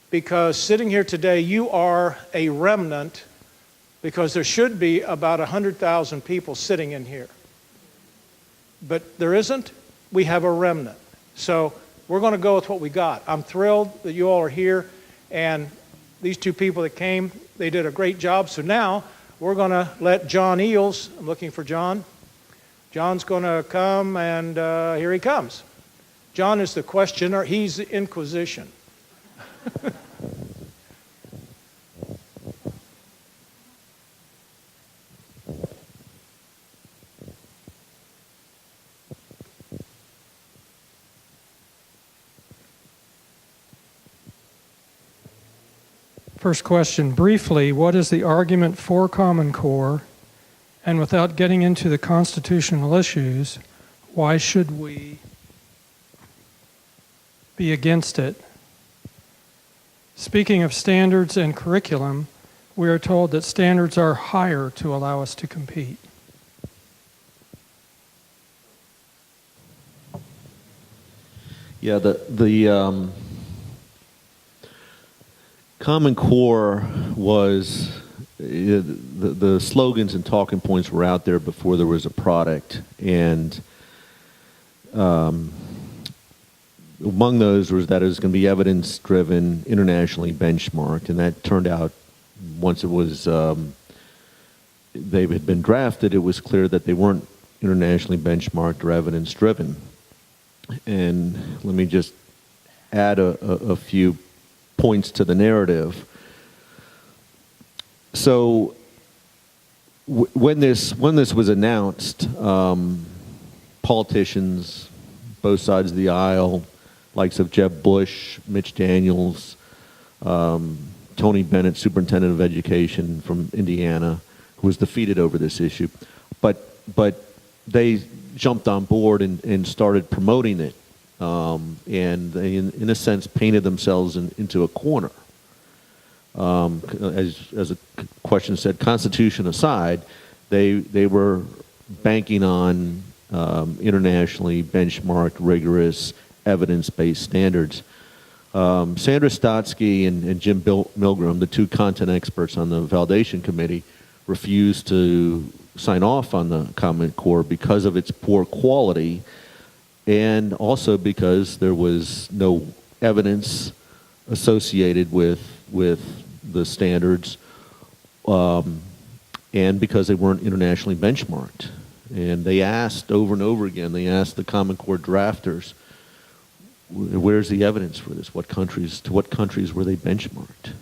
Because sitting here today, you are a remnant, because there should be about 100,000 people sitting in here. But there isn't. We have a remnant. So we're going to go with what we got. I'm thrilled that you all are here, and these two people that came, they did a great job. So now we're going to let John Eels, I'm looking for John. John's going to come, and here he comes. John is the questioner. He's the Inquisition. First question, briefly, what is the argument for Common Core? And without getting into the constitutional issues, why should we be against it? Speaking of standards and curriculum, we are told that standards are higher to allow us to compete. Yeah, the Common Core was, the slogans and talking points were out there before there was a product, and among those was that it was going to be evidence-driven, internationally benchmarked, and that turned out, once it was, they had been drafted, it was clear that they weren't internationally benchmarked or evidence-driven. And let me just add a few points to the narrative. So when this was announced, politicians, both sides of the aisle, likes of Jeb Bush, Mitch Daniels, Tony Bennett, Superintendent of Education from Indiana, who was defeated over this issue, but they jumped on board and started promoting it, and they, in a sense, painted themselves into a corner. As a question said, Constitution aside, they were banking on internationally benchmarked, rigorous, evidence-based standards. Sandra Stotsky and Jim Milgram, the two content experts on the validation committee, refused to sign off on the Common Core because of its poor quality, and also because there was no evidence associated with the standards, and because they weren't internationally benchmarked. And they asked over and over again, they asked the Common Core drafters, where's the evidence for this? To what countries were they benchmarked?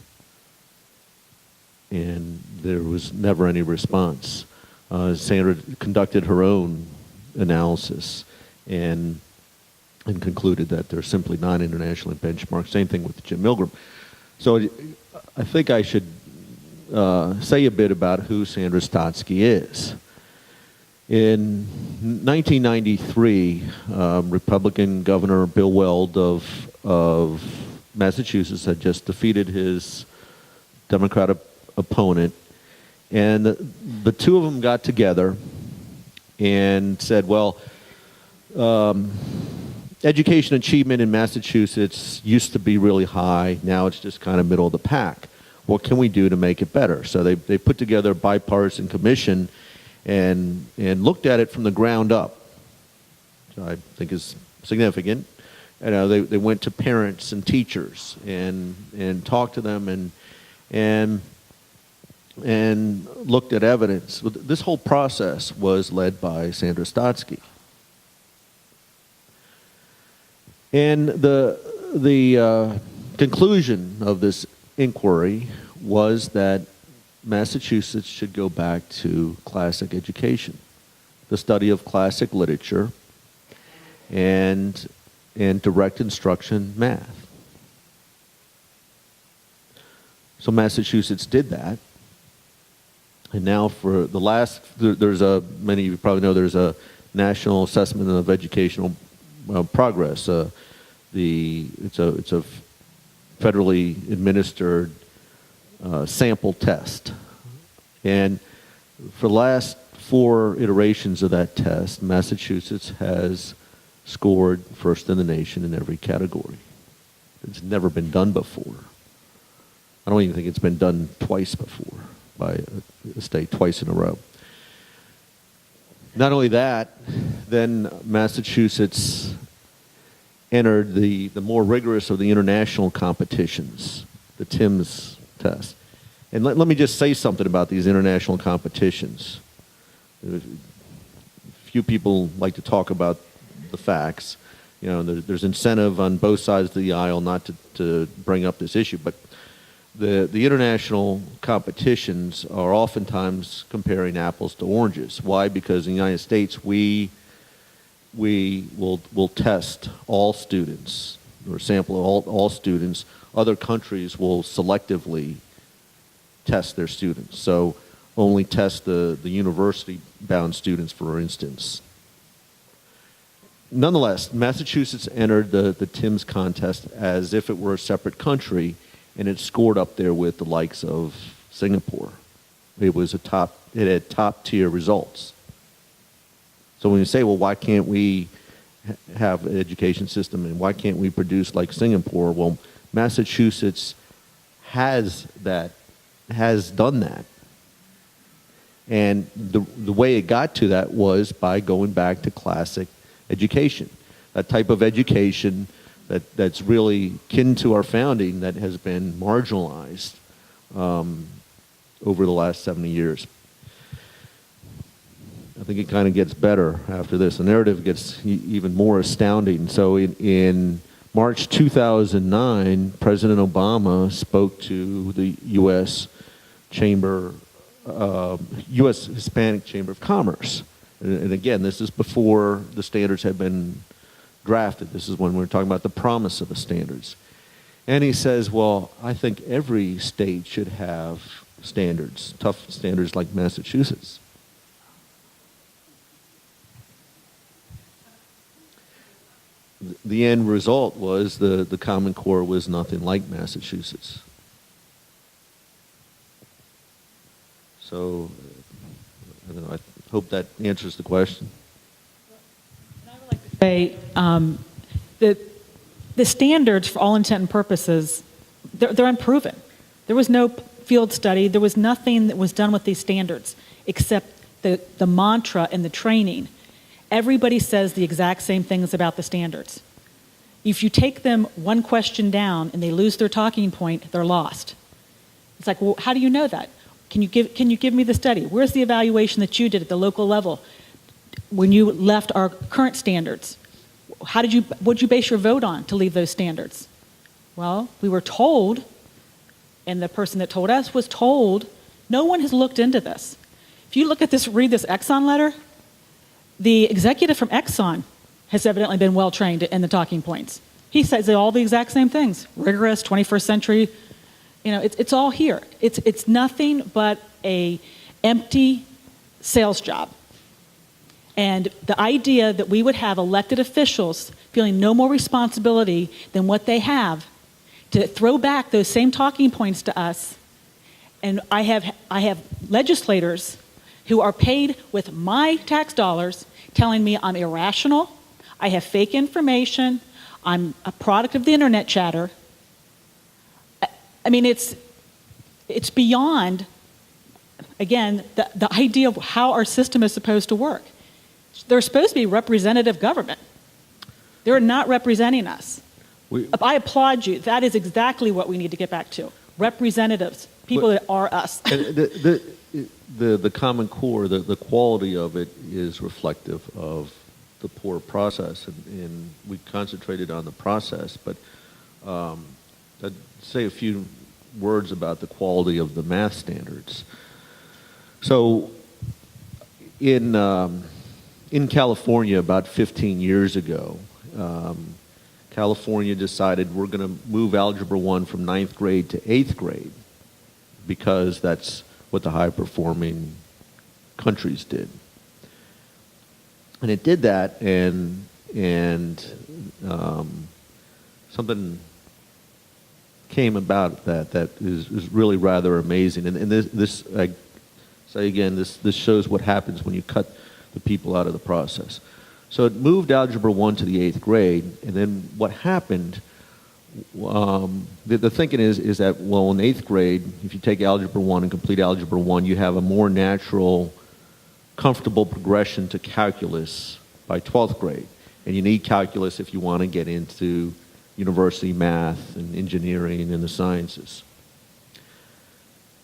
And there was never any response. Sandra conducted her own analysis and concluded that they're simply not internationally benchmarked. Same thing with Jim Milgram. So I think I should say a bit about who Sandra Stotsky is. In 1993, Republican Governor Bill Weld of Massachusetts had just defeated his Democratic opponent, and the two of them got together and said, well, education achievement in Massachusetts used to be really high, now it's just kind of middle of the pack. What can we do to make it better? So they put together a bipartisan commission and looked at it from the ground up, which I think is significant. They went to parents and teachers and talked to them and looked at evidence. This whole process was led by Sandra Stotsky. And the conclusion of this inquiry was that Massachusetts should go back to classic education, the study of classic literature and direct instruction math. So Massachusetts did that. And now for the last, many of you probably know there's a National Assessment of Educational Progress. It's a federally administered sample test. And for the last 4 iterations of that test, Massachusetts has scored first in the nation in every category. It's never been done before. I don't even think it's been done twice before by a state, twice in a row. Not only that, then Massachusetts entered the more rigorous of the international competitions, the TIMSS test. And let me just say something about these international competitions. Few people like to talk about the facts. You know, there's incentive on both sides of the aisle not to bring up this issue, but the international competitions are oftentimes comparing apples to oranges. Why? Because in the United States, we will test all students or sample all students. Other countries will selectively test their students. So only test the university-bound students, for instance. Nonetheless, Massachusetts entered the TIMSS contest as if it were a separate country, and it scored up there with the likes of Singapore. It had top-tier results. So when you say, well, why can't we have an education system and why can't we produce like Singapore? Well, Massachusetts has done that. And the way it got to that was by going back to classic education, that type of education that's really kin to our founding that has been marginalized over the last 70 years. think it kind of gets better after this. The narrative gets even more astounding. So in March 2009, President Obama spoke to the U.S. U.S. Hispanic Chamber of Commerce. And again, this is before the standards had been drafted. This is when we're talking about the promise of the standards. And he says, well, I think every state should have standards, tough standards like Massachusetts. The end result was the Common Core was nothing like Massachusetts. So, I don't know, I hope that answers the question. I would like to say the standards, for all intent and purposes, they're unproven. There was no field study. There was nothing that was done with these standards except the mantra and the training. Everybody says the exact same things about the standards. If you take them one question down and they lose their talking point, they're lost. It's like, well, how do you know that? Can you give me the study? Where's the evaluation that you did at the local level when you left our current standards? What'd you base your vote on to leave those standards? Well, we were told, and the person that told us was told, no one has looked into this. If you look at this, read this Exxon letter, the executive from Exxon has evidently been well trained in the talking points. He says all the exact same things, rigorous, 21st century. You know, it's all here. It's nothing but a empty sales job. And the idea that we would have elected officials feeling no more responsibility than what they have to throw back those same talking points to us. And I have legislators who are paid with my tax dollars telling me I'm irrational, I have fake information, I'm a product of the internet chatter. I mean, it's beyond, again, the idea of how our system is supposed to work. They're supposed to be representative government. They're not representing us. I applaud you. That is exactly what we need to get back to. Representatives, people that are us. The Common Core, the quality of it is reflective of the poor process, and we concentrated on the process, but I'd say a few words about the quality of the math standards. So in California about 15 years ago, California decided we're going to move Algebra 1 from 9th grade to 8th grade because that's what the high-performing countries did. And it did that, and something came about that is really rather amazing. And this I say again, this shows what happens when you cut the people out of the process. So it moved Algebra 1 to the 8th grade, and then what happened, the thinking is that, well, in 8th grade, if you take Algebra 1 and complete Algebra 1, you have a more natural, comfortable progression to calculus by 12th grade. And you need calculus if you want to get into university math and engineering and the sciences.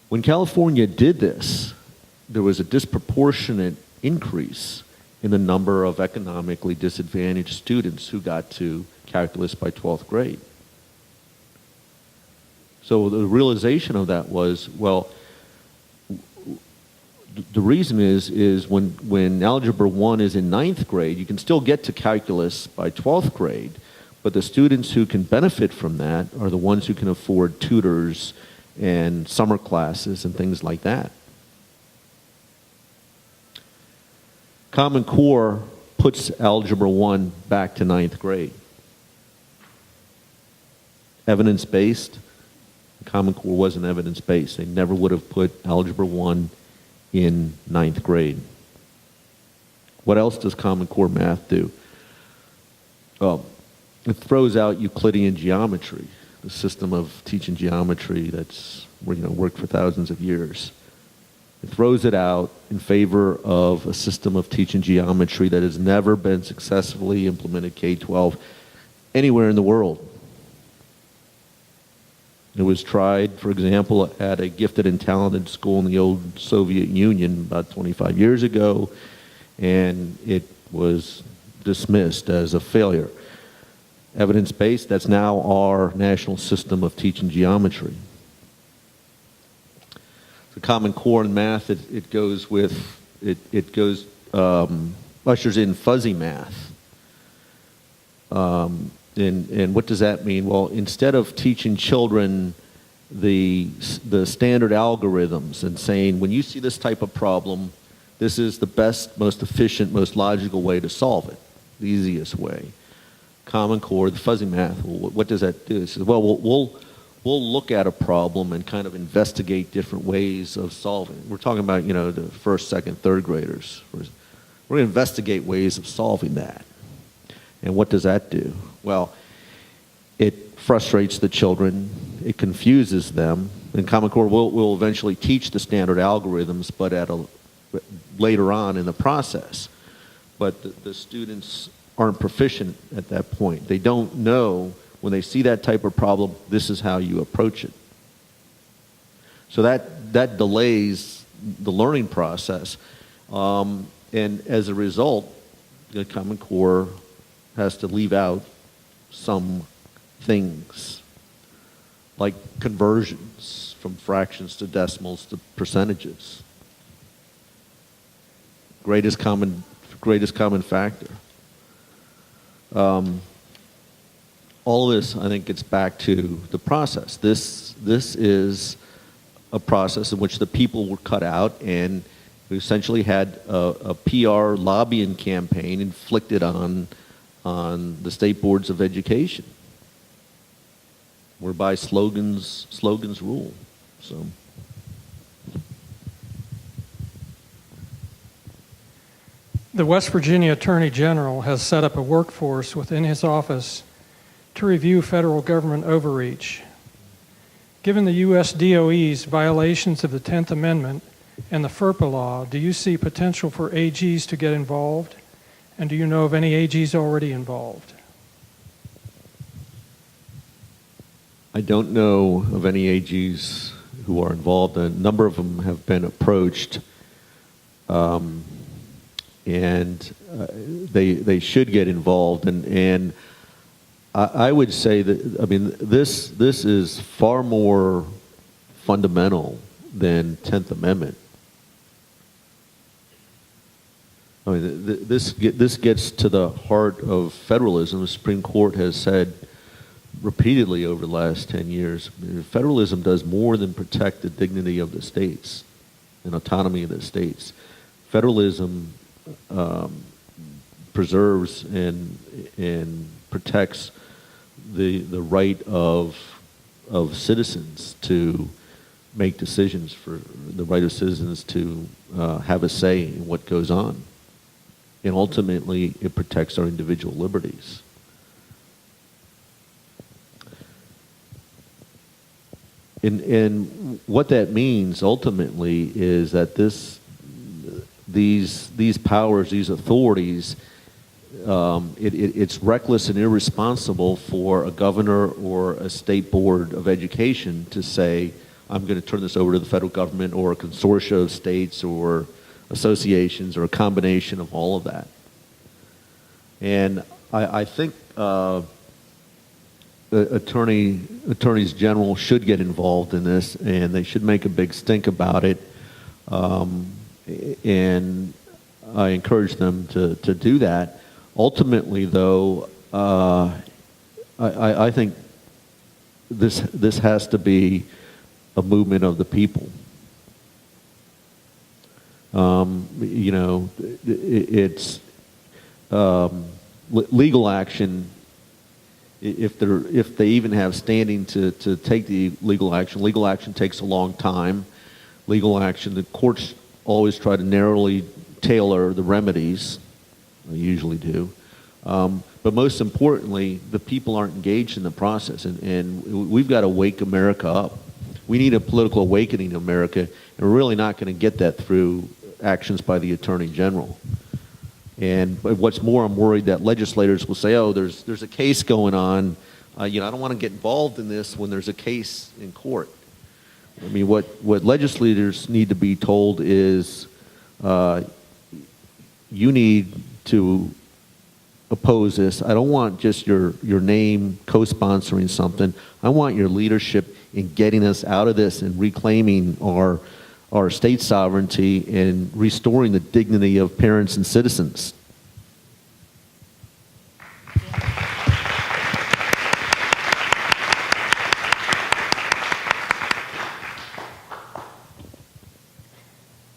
When California did this, there was a disproportionate increase in the number of economically disadvantaged students who got to calculus by 12th grade. So the realization of that was, well, the reason is when Algebra 1 is in 9th grade, you can still get to calculus by 12th grade, but the students who can benefit from that are the ones who can afford tutors and summer classes and things like that. Common Core puts Algebra 1 back to 9th grade. Evidence-based, Common Core wasn't evidence-based. They never would have put Algebra 1 in 9th grade. What else does Common Core math do? Well, it throws out Euclidean geometry, the system of teaching geometry that's worked for thousands of years. It throws it out in favor of a system of teaching geometry that has never been successfully implemented K-12 anywhere in the world. It was tried, for example, at a gifted and talented school in the old Soviet Union about 25 years ago, and it was dismissed as a failure. Evidence-based, that's now our national system of teaching geometry. The Common Core in math, it goes with, ushers in fuzzy math. And what does that mean? Well, instead of teaching children the standard algorithms and saying, when you see this type of problem, this is the best, most efficient, most logical way to solve it, the easiest way. Common Core, the fuzzy math, well, what does that do? It says, well, we'll look at a problem and kind of investigate different ways of solving it. We're talking about, the first, second, third graders. We're going to investigate ways of solving that. And what does that do? Well, it frustrates the children. It confuses them. And Common Core will eventually teach the standard algorithms, but later on in the process. But the students aren't proficient at that point. They don't know, when they see that type of problem, this is how you approach it. So that delays the learning process. And as a result, the Common Core has to leave out some things, like conversions from fractions to decimals to percentages. Greatest common factor. All of this, I think, gets back to the process. This is a process in which the people were cut out, and we essentially had a PR lobbying campaign inflicted on the state boards of education, whereby slogans rule. So. The West Virginia Attorney General has set up a workforce within his office to review federal government overreach. Given the U.S. DOE's violations of the 10th Amendment and the FERPA law, do you see potential for AGs to get involved? And do you know of any AGs already involved? I don't know of any AGs who are involved. A number of them have been approached, and they should get involved. And I would say that, I mean, this is far more fundamental than 10th Amendment. I mean, this gets to the heart of federalism. The Supreme Court has said repeatedly over the last 10 years, federalism does more than protect the dignity of the states and autonomy of the states. Federalism preserves and protects the right of citizens to make decisions, for the right of citizens to have a say in what goes on. And ultimately, it protects our individual liberties. And what that means ultimately is that these powers, these authorities, it's reckless and irresponsible for a governor or a state board of education to say, I'm going to turn this over to the federal government or a consortium of states or associations or a combination of all of that. And I think attorneys general should get involved in this, and they should make a big stink about it. And I encourage them to do that. Ultimately, though, I think this has to be a movement of the people. It's legal action. If they even have standing to take the legal action takes a long time. Legal action, the courts always try to narrowly tailor the remedies. They usually do. But most importantly, the people aren't engaged in the process, and we've got to wake America up. We need a political awakening in America, and we're really not going to get that through actions by the Attorney General. And what's more, I'm worried that legislators will say, oh, there's a case going on. I don't want to get involved in this when there's a case in court. I mean, what legislators need to be told is you need to oppose this. I don't want just your name co-sponsoring something. I want your leadership in getting us out of this and reclaiming our state sovereignty and restoring the dignity of parents and citizens.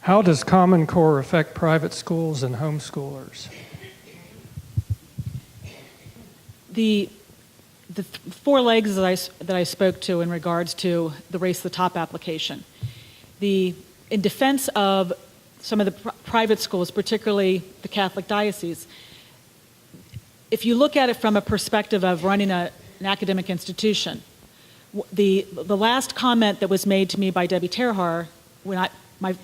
How does Common Core affect private schools and homeschoolers? The four legs that I spoke to in regards to the Race to the Top application. In defense of some of the private schools, particularly the Catholic diocese, if you look at it from a perspective of running an academic institution, the last comment that was made to me by Debbie Terhar, when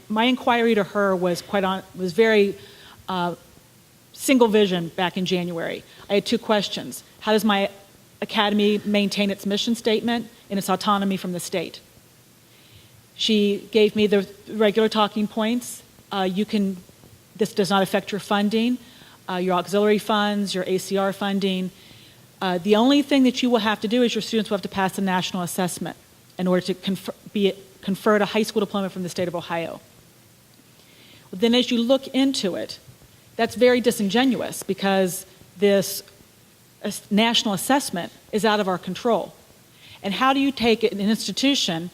my inquiry to her was very single vision back in January. I had two questions. How does my academy maintain its mission statement and its autonomy from the state? She gave me the regular talking points. This does not affect your funding, your auxiliary funds, your ACR funding. The only thing that you will have to do is your students will have to pass a national assessment in order to be conferred a high school diploma from the state of Ohio. Then as you look into it, that's very disingenuous because this national assessment is out of our control. And how do you take an institution,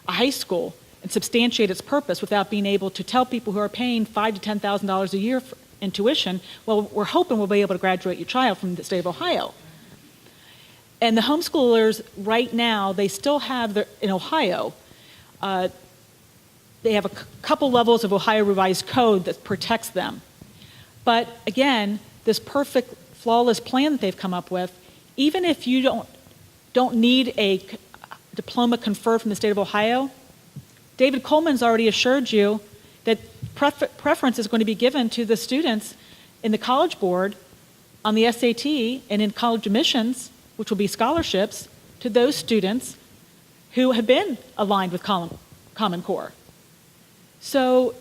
a high school, and substantiate its purpose without being able to tell people who are paying $5,000 to $10,000 a year in tuition, well, we're hoping we'll be able to graduate your child from the state of Ohio. And the homeschoolers right now, they still have in Ohio, they have a couple levels of Ohio Revised Code that protects them. But again, this perfect, flawless plan that they've come up with, even if you don't need a diploma conferred from the state of Ohio, David Coleman's already assured you that preference is going to be given to the students in the College Board on the SAT and in college admissions, which will be scholarships, to those students who have been aligned with Common Core. So,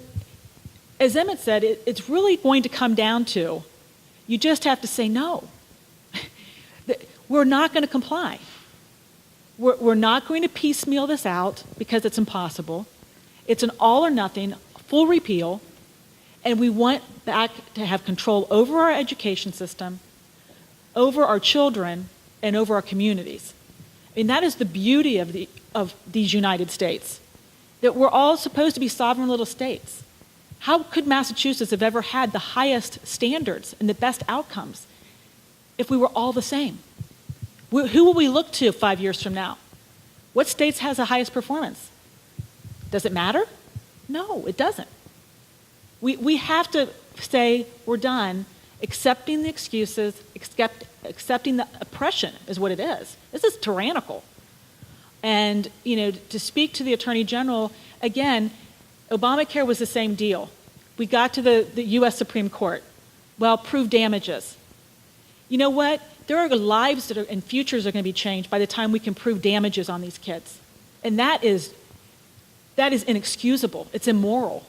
as Emmett said, it's really going to come down to, you just have to say no. We're not going to comply. We're not going to piecemeal this out because it's impossible. It's an all or nothing, full repeal, and we want back to have control over our education system, over our children, and over our communities. I mean, that is the beauty of these United States, that we're all supposed to be sovereign little states. How could Massachusetts have ever had the highest standards and the best outcomes if we were all the same? Who will we look to 5 years from now? What states has the highest performance? Does it matter? No, it doesn't. We have to say we're done accepting the excuses, accepting the oppression is what it is. This is tyrannical. And, to speak to the Attorney General, again, Obamacare was the same deal. We got to the U.S. Supreme Court. Well, prove damages. You know what? There are lives and futures that are going to be changed by the time we can prove damages on these kids. And that is inexcusable. It's immoral.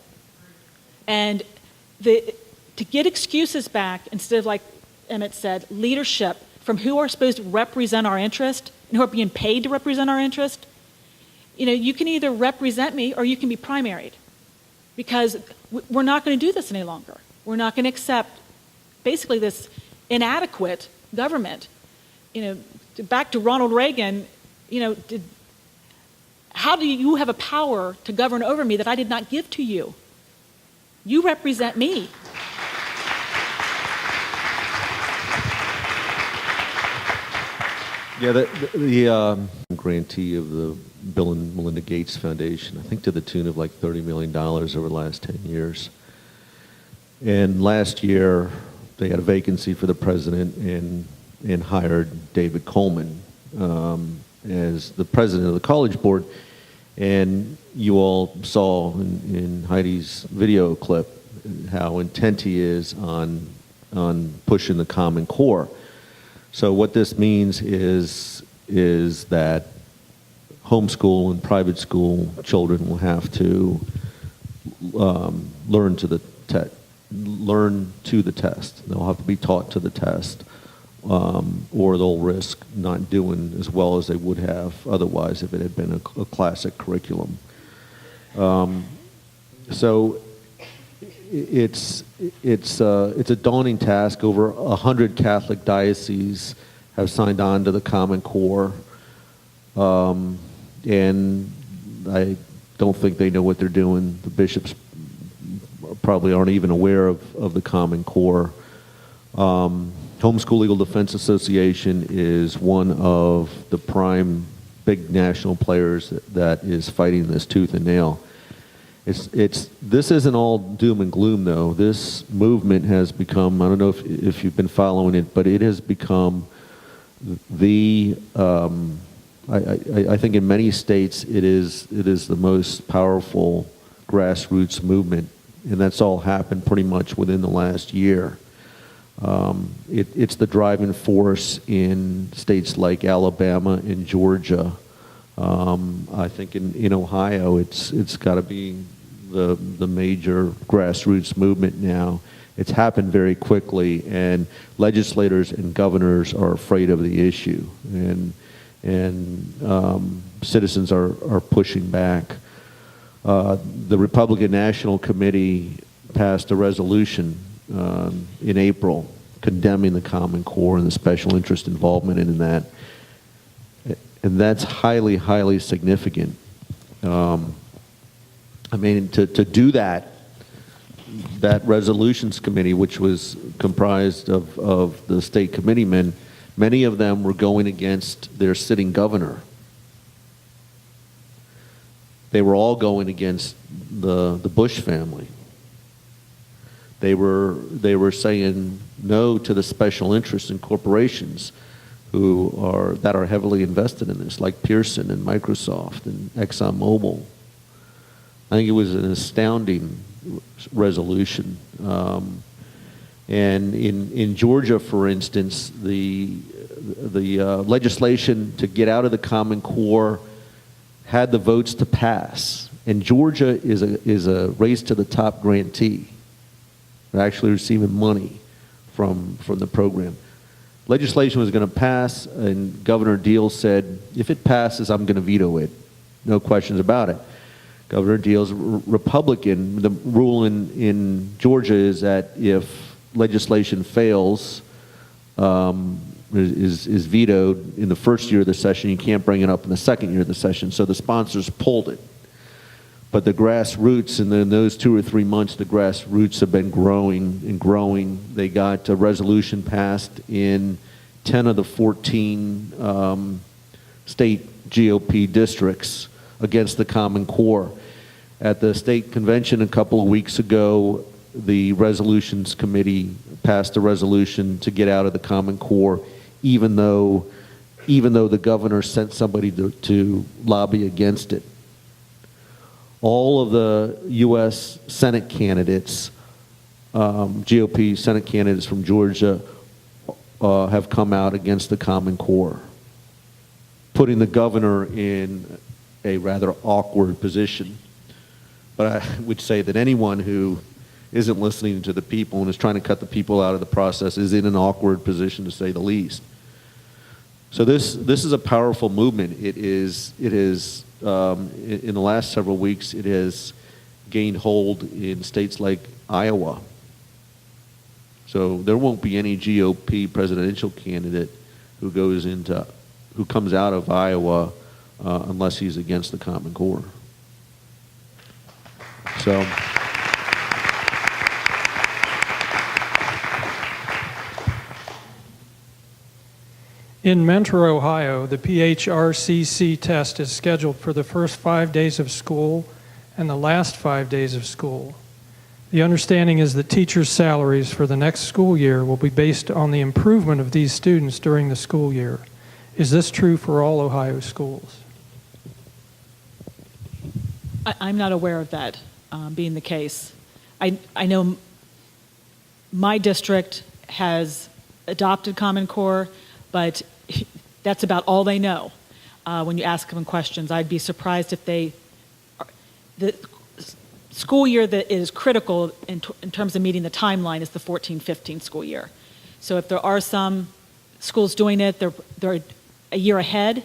And to get excuses back, instead of, like Emmett said, leadership from who are supposed to represent our interest and who are being paid to represent our interest, you can either represent me or you can be primaried. Because we're not going to do this any longer. We're not going to accept basically this inadequate government. Back to Ronald Reagan, how do you have a power to govern over me that I did not give to you? You represent me. Yeah, the grantee of the Bill and Melinda Gates Foundation, I think to the tune of like $30 million over the last 10 years. And last year, they had a vacancy for the president and hired David Coleman as the president of the College Board. And you all saw in Heidi's video clip how intent he is on pushing the Common Core. So what this means is that homeschool and private school children will have to learn to the learn to the test. They'll have to be taught to the test, or they'll risk not doing as well as they would have otherwise if it had been a classic curriculum. So it's a daunting task. Over 100 Catholic dioceses have signed on to the Common Core, and I don't think they know what they're doing. The bishops probably aren't even aware of the Common Core. Homeschool Legal Defense Association is one of the prime big national players that is fighting this tooth and nail. This isn't all doom and gloom, though. This movement has become, I don't know if you've been following it, but it has become the, I think in many states it is the most powerful grassroots movement, and that's all happened pretty much within the last year. It's the driving force in states like Alabama and Georgia. I think in Ohio, it's got to be the major grassroots movement now. It's happened very quickly, and legislators and governors are afraid of the issue, and citizens are pushing back. The Republican National Committee passed a resolution in April condemning the Common Core and the special interest involvement in that. And that's highly, highly significant. I mean, to do that resolutions committee, which was comprised of the state committeemen, many of them were going against their sitting governor. They were all going against the Bush family. They were saying no to the special interests in corporations that are heavily invested in this, like Pearson and Microsoft and ExxonMobil. I think it was an astounding resolution. And in Georgia, for instance, the legislation to get out of the Common Core had the votes to pass. And Georgia is a race to the top grantee. They're actually receiving money from the program. Legislation was going to pass, and Governor Deal said, if it passes, I'm going to veto it. No questions about it. Governor Deal's Republican. The rule in Georgia is that if legislation fails, is vetoed in the first year of the session, you can't bring it up in the second year of the session. So the sponsors pulled it. But the grassroots, and in those 2 or 3 months, the grassroots have been growing and growing. They got a resolution passed in 10 of the 14 state GOP districts against the Common Core. At the state convention a couple of weeks ago, the resolutions committee passed a resolution to get out of the Common Core, even though the governor sent somebody to lobby against it. All of the U.S. Senate candidates, GOP Senate candidates from Georgia, have come out against the Common Core, putting the governor in a rather awkward position. But I would say that anyone who isn't listening to the people and is trying to cut the people out of the process is in an awkward position, to say the least. So this is a powerful movement. It is in the last several weeks, it has gained hold in states like Iowa. So there won't be any GOP presidential candidate who comes out of Iowa unless he's against the Common Core. So. In Mentor, Ohio, the PHRCC test is scheduled for the first 5 days of school and the last 5 days of school. The understanding is that teachers' salaries for the next school year will be based on the improvement of these students during the school year. Is this true for all Ohio schools? I'm not aware of that being the case. I know my district has adopted Common Core, but that's about all they know. When you ask them questions, I'd be surprised if the school year that is critical in terms of meeting the timeline is the 14-15 school year. So if there are some schools doing it, they're a year ahead.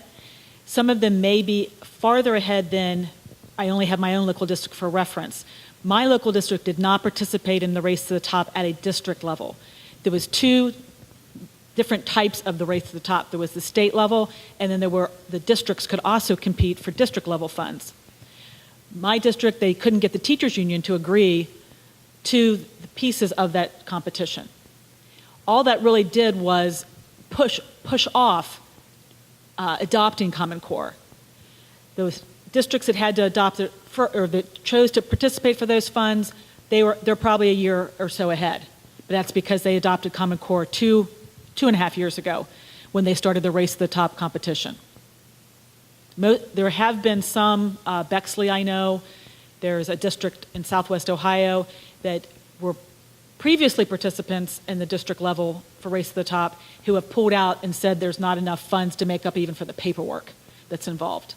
Some of them may be farther ahead than, I only have my own local district for reference. My local district did not participate in the race to the top at a district level. There was two different types of the race to the top. There was the state level, and then the districts could also compete for district level funds. My district, they couldn't get the teachers union to agree to the pieces of that competition. All that really did was push off adopting Common Core. Those districts that had to adopt it or that chose to participate for those funds, they're probably a year or so ahead. But that's because they adopted Common Core two and a half years ago when they started the Race to the Top competition. There have been some, Bexley I know, there's a district in Southwest Ohio that were previously participants in the district level for Race to the Top who have pulled out and said there's not enough funds to make up even for the paperwork that's involved.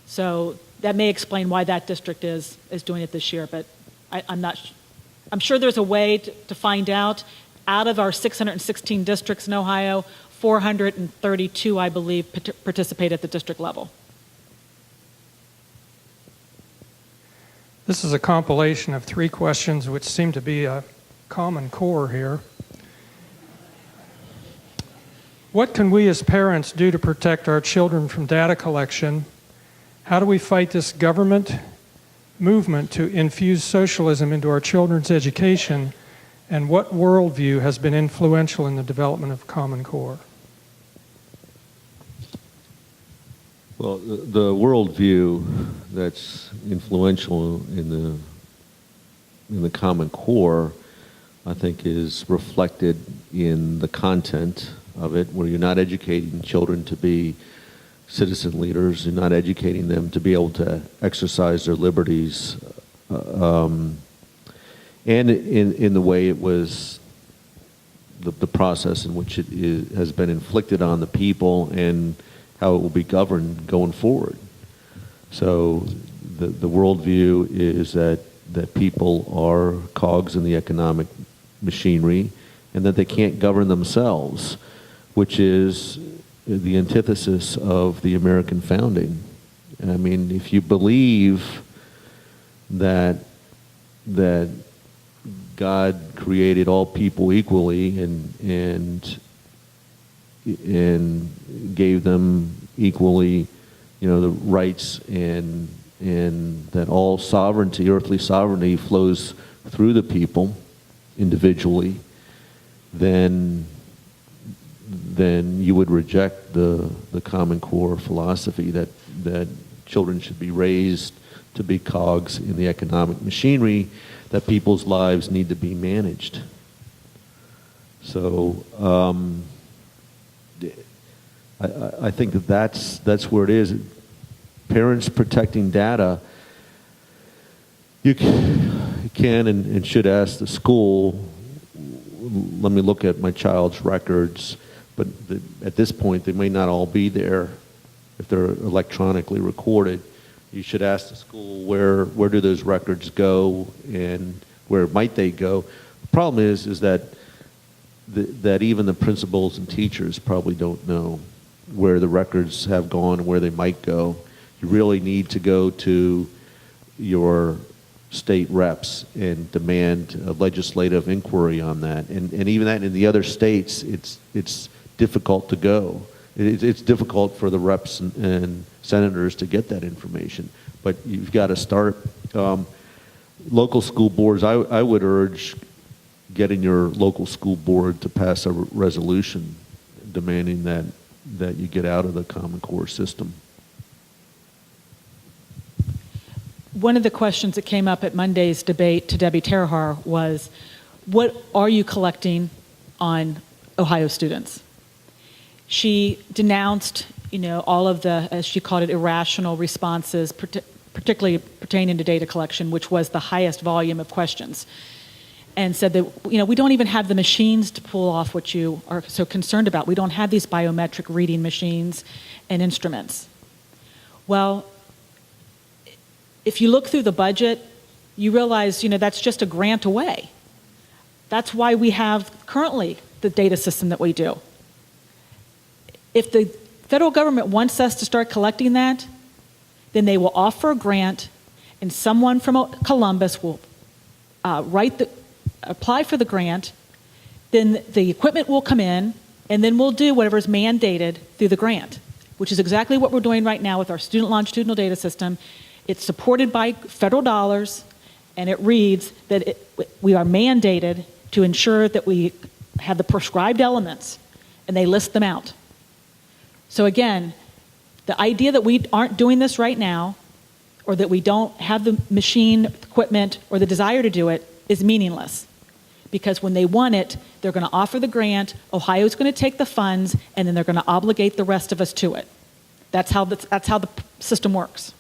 So that may explain why that district is doing it this year, but I'm sure there's a way to find out. Out of our 616 districts in Ohio, 432, I believe, participate at the district level. This is a compilation of 3 questions which seem to be a common core here. What can we as parents do to protect our children from data collection? How do we fight this government movement to infuse socialism into our children's education? And what worldview has been influential in the development of Common Core? Well, the worldview that's influential in the Common Core, I think, is reflected in the content of it, where you're not educating children to be citizen leaders, you're not educating them to be able to exercise their liberties, and in the way it was, the process in which it has been inflicted on the people and how it will be governed going forward. So the worldview is that people are cogs in the economic machinery and that they can't govern themselves, which is the antithesis of the American founding. I mean, if you believe that God created all people equally and gave them equally, the rights, and that all sovereignty, earthly sovereignty, flows through the people individually, then you would reject the Common Core philosophy that children should be raised to be cogs in the economic machinery, that people's lives need to be managed. So I think that's where it is. Parents protecting data, you can and should ask the school, let me look at my child's records, but at this point they may not all be there if they're electronically recorded. You should ask the school where do those records go and where might they go. The problem is that even the principals and teachers probably don't know where the records have gone and where they might go. You really need to go to your state reps and demand a legislative inquiry on that. And even that in the other states, it's difficult to go. It's difficult for the reps and senators to get that information, but you've got to start. Local school boards, I would urge getting your local school board to pass a resolution demanding that you get out of the Common Core system. One of the questions that came up at Monday's debate to Debbie Terhar was, what are you collecting on Ohio students? She denounced, all of the, as she called it, irrational responses, particularly pertaining to data collection, which was the highest volume of questions, and said that, we don't even have the machines to pull off what you are so concerned about. We don't have these biometric reading machines and instruments. Well, if you look through the budget, you realize, that's just a grant away. That's why we have currently the data system that we do. If the federal government wants us to start collecting that, then they will offer a grant, and someone from Columbus will apply for the grant. Then the equipment will come in, and then we'll do whatever is mandated through the grant, which is exactly what we're doing right now with our student longitudinal data system. It's supported by federal dollars, and it reads that we are mandated to ensure that we have the prescribed elements, and they list them out. So again, the idea that we aren't doing this right now, or that we don't have the machine equipment or the desire to do it, is meaningless. Because when they want it, they're going to offer the grant, Ohio's going to take the funds, and then they're going to obligate the rest of us to it. That's how the system works.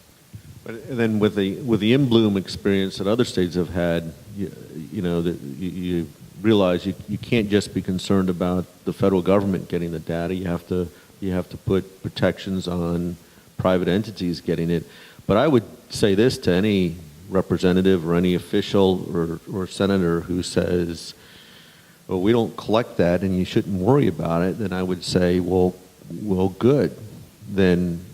But then with the in-bloom experience that other states have had, you realize you can't just be concerned about the federal government getting the data. You have to put protections on private entities getting it. But I would say this to any representative or any official or senator who says, well, we don't collect that and you shouldn't worry about it, then I would say, well, good. Then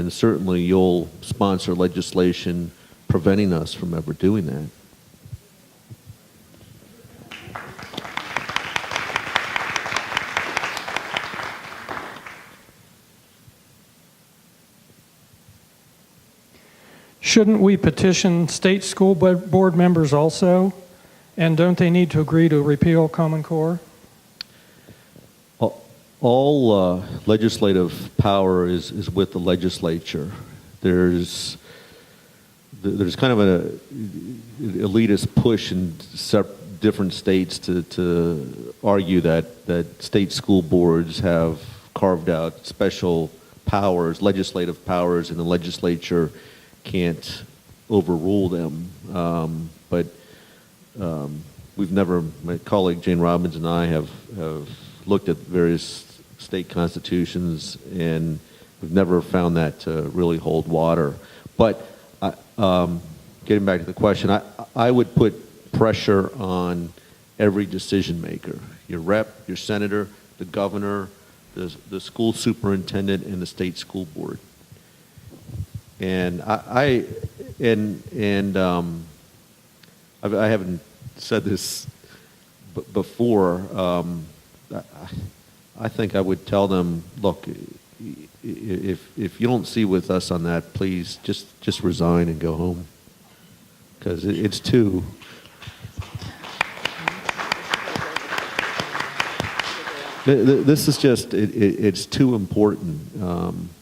certainly you'll sponsor legislation preventing us from ever doing that. Shouldn't we petition state school board members also? And don't they need to agree to repeal Common Core? All legislative power is with the legislature. There's kind of an elitist push in different states to argue that state school boards have carved out special powers, legislative powers, and the legislature can't overrule them. But we've never, my colleague Jane Robbins and I have looked at various state constitutions, and we've never found that to really hold water. But getting back to the question, I would put pressure on every decision maker, your rep, your senator, the governor, the school superintendent, and the state school board. And I haven't said this before. I think I would tell them, look, if you don't see with us on that, please just resign and go home, because it's too. This is just, it's too important.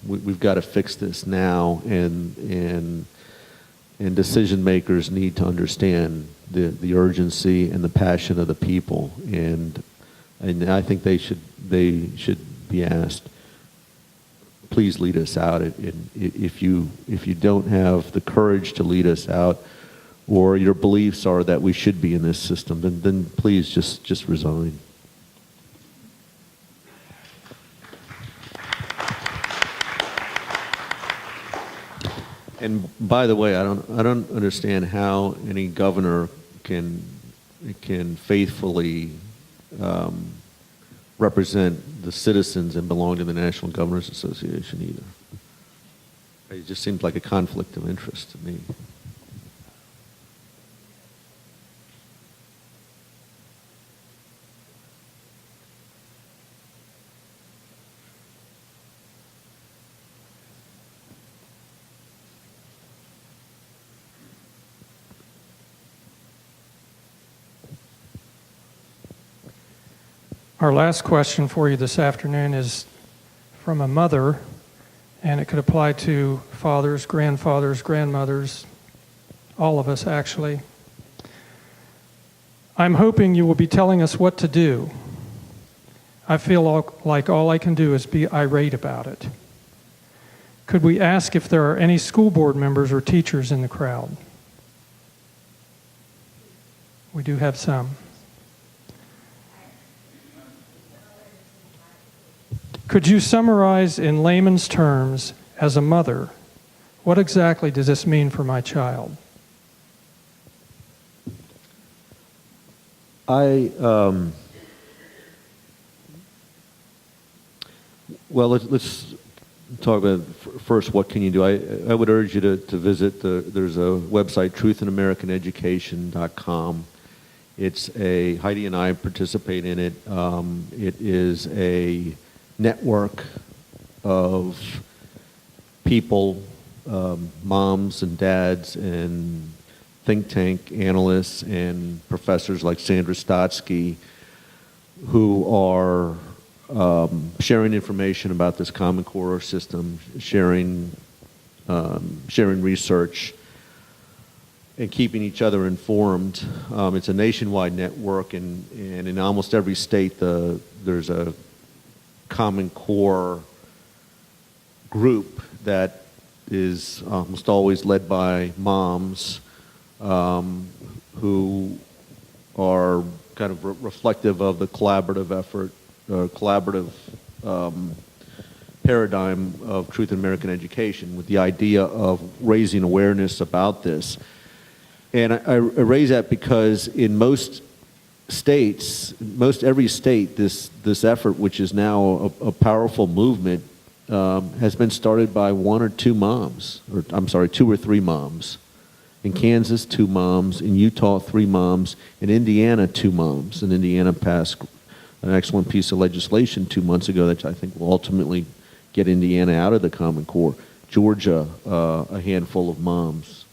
We've got to fix this now, and decision makers need to understand the urgency and the passion of the people, and I think they should be asked, please lead us out. If you don't have the courage to lead us out, or your beliefs are that we should be in this system, then please just resign. And by the way, I don't understand how any governor can faithfully represent the citizens and belong to the National Governors Association either. It just seems like a conflict of interest to me. Our last question for you this afternoon is from a mother, and it could apply to fathers, grandfathers, grandmothers, all of us actually. I'm hoping you will be telling us what to do. I feel like all I can do is be irate about it. Could we ask if there are any school board members or teachers in the crowd? We do have some. Could you summarize in layman's terms, as a mother, what exactly does this mean for my child? Well, let's talk about first what can you do. I would urge you to visit there's a website, truthinamericaneducation.com. It's Heidi and I participate in it. It is a network of people, moms and dads and think tank analysts and professors like Sandra Stotsky who are sharing information about this Common Core system, sharing research, and keeping each other informed. It's a nationwide network, and in almost every state there's a Common Core group that is almost always led by moms who are kind of reflective of the collaborative effort, collaborative paradigm of Truth in American Education, with the idea of raising awareness about this. And I raise that because in most states, every state, this effort, which is now a powerful movement, has been started by one or two moms, or I'm sorry, 2 or 3 moms. In Kansas, 2 moms. In Utah, 3 moms. In Indiana, 2 moms. And Indiana passed an excellent piece of legislation 2 months ago that I think will ultimately get Indiana out of the Common Core. Georgia, a handful of moms.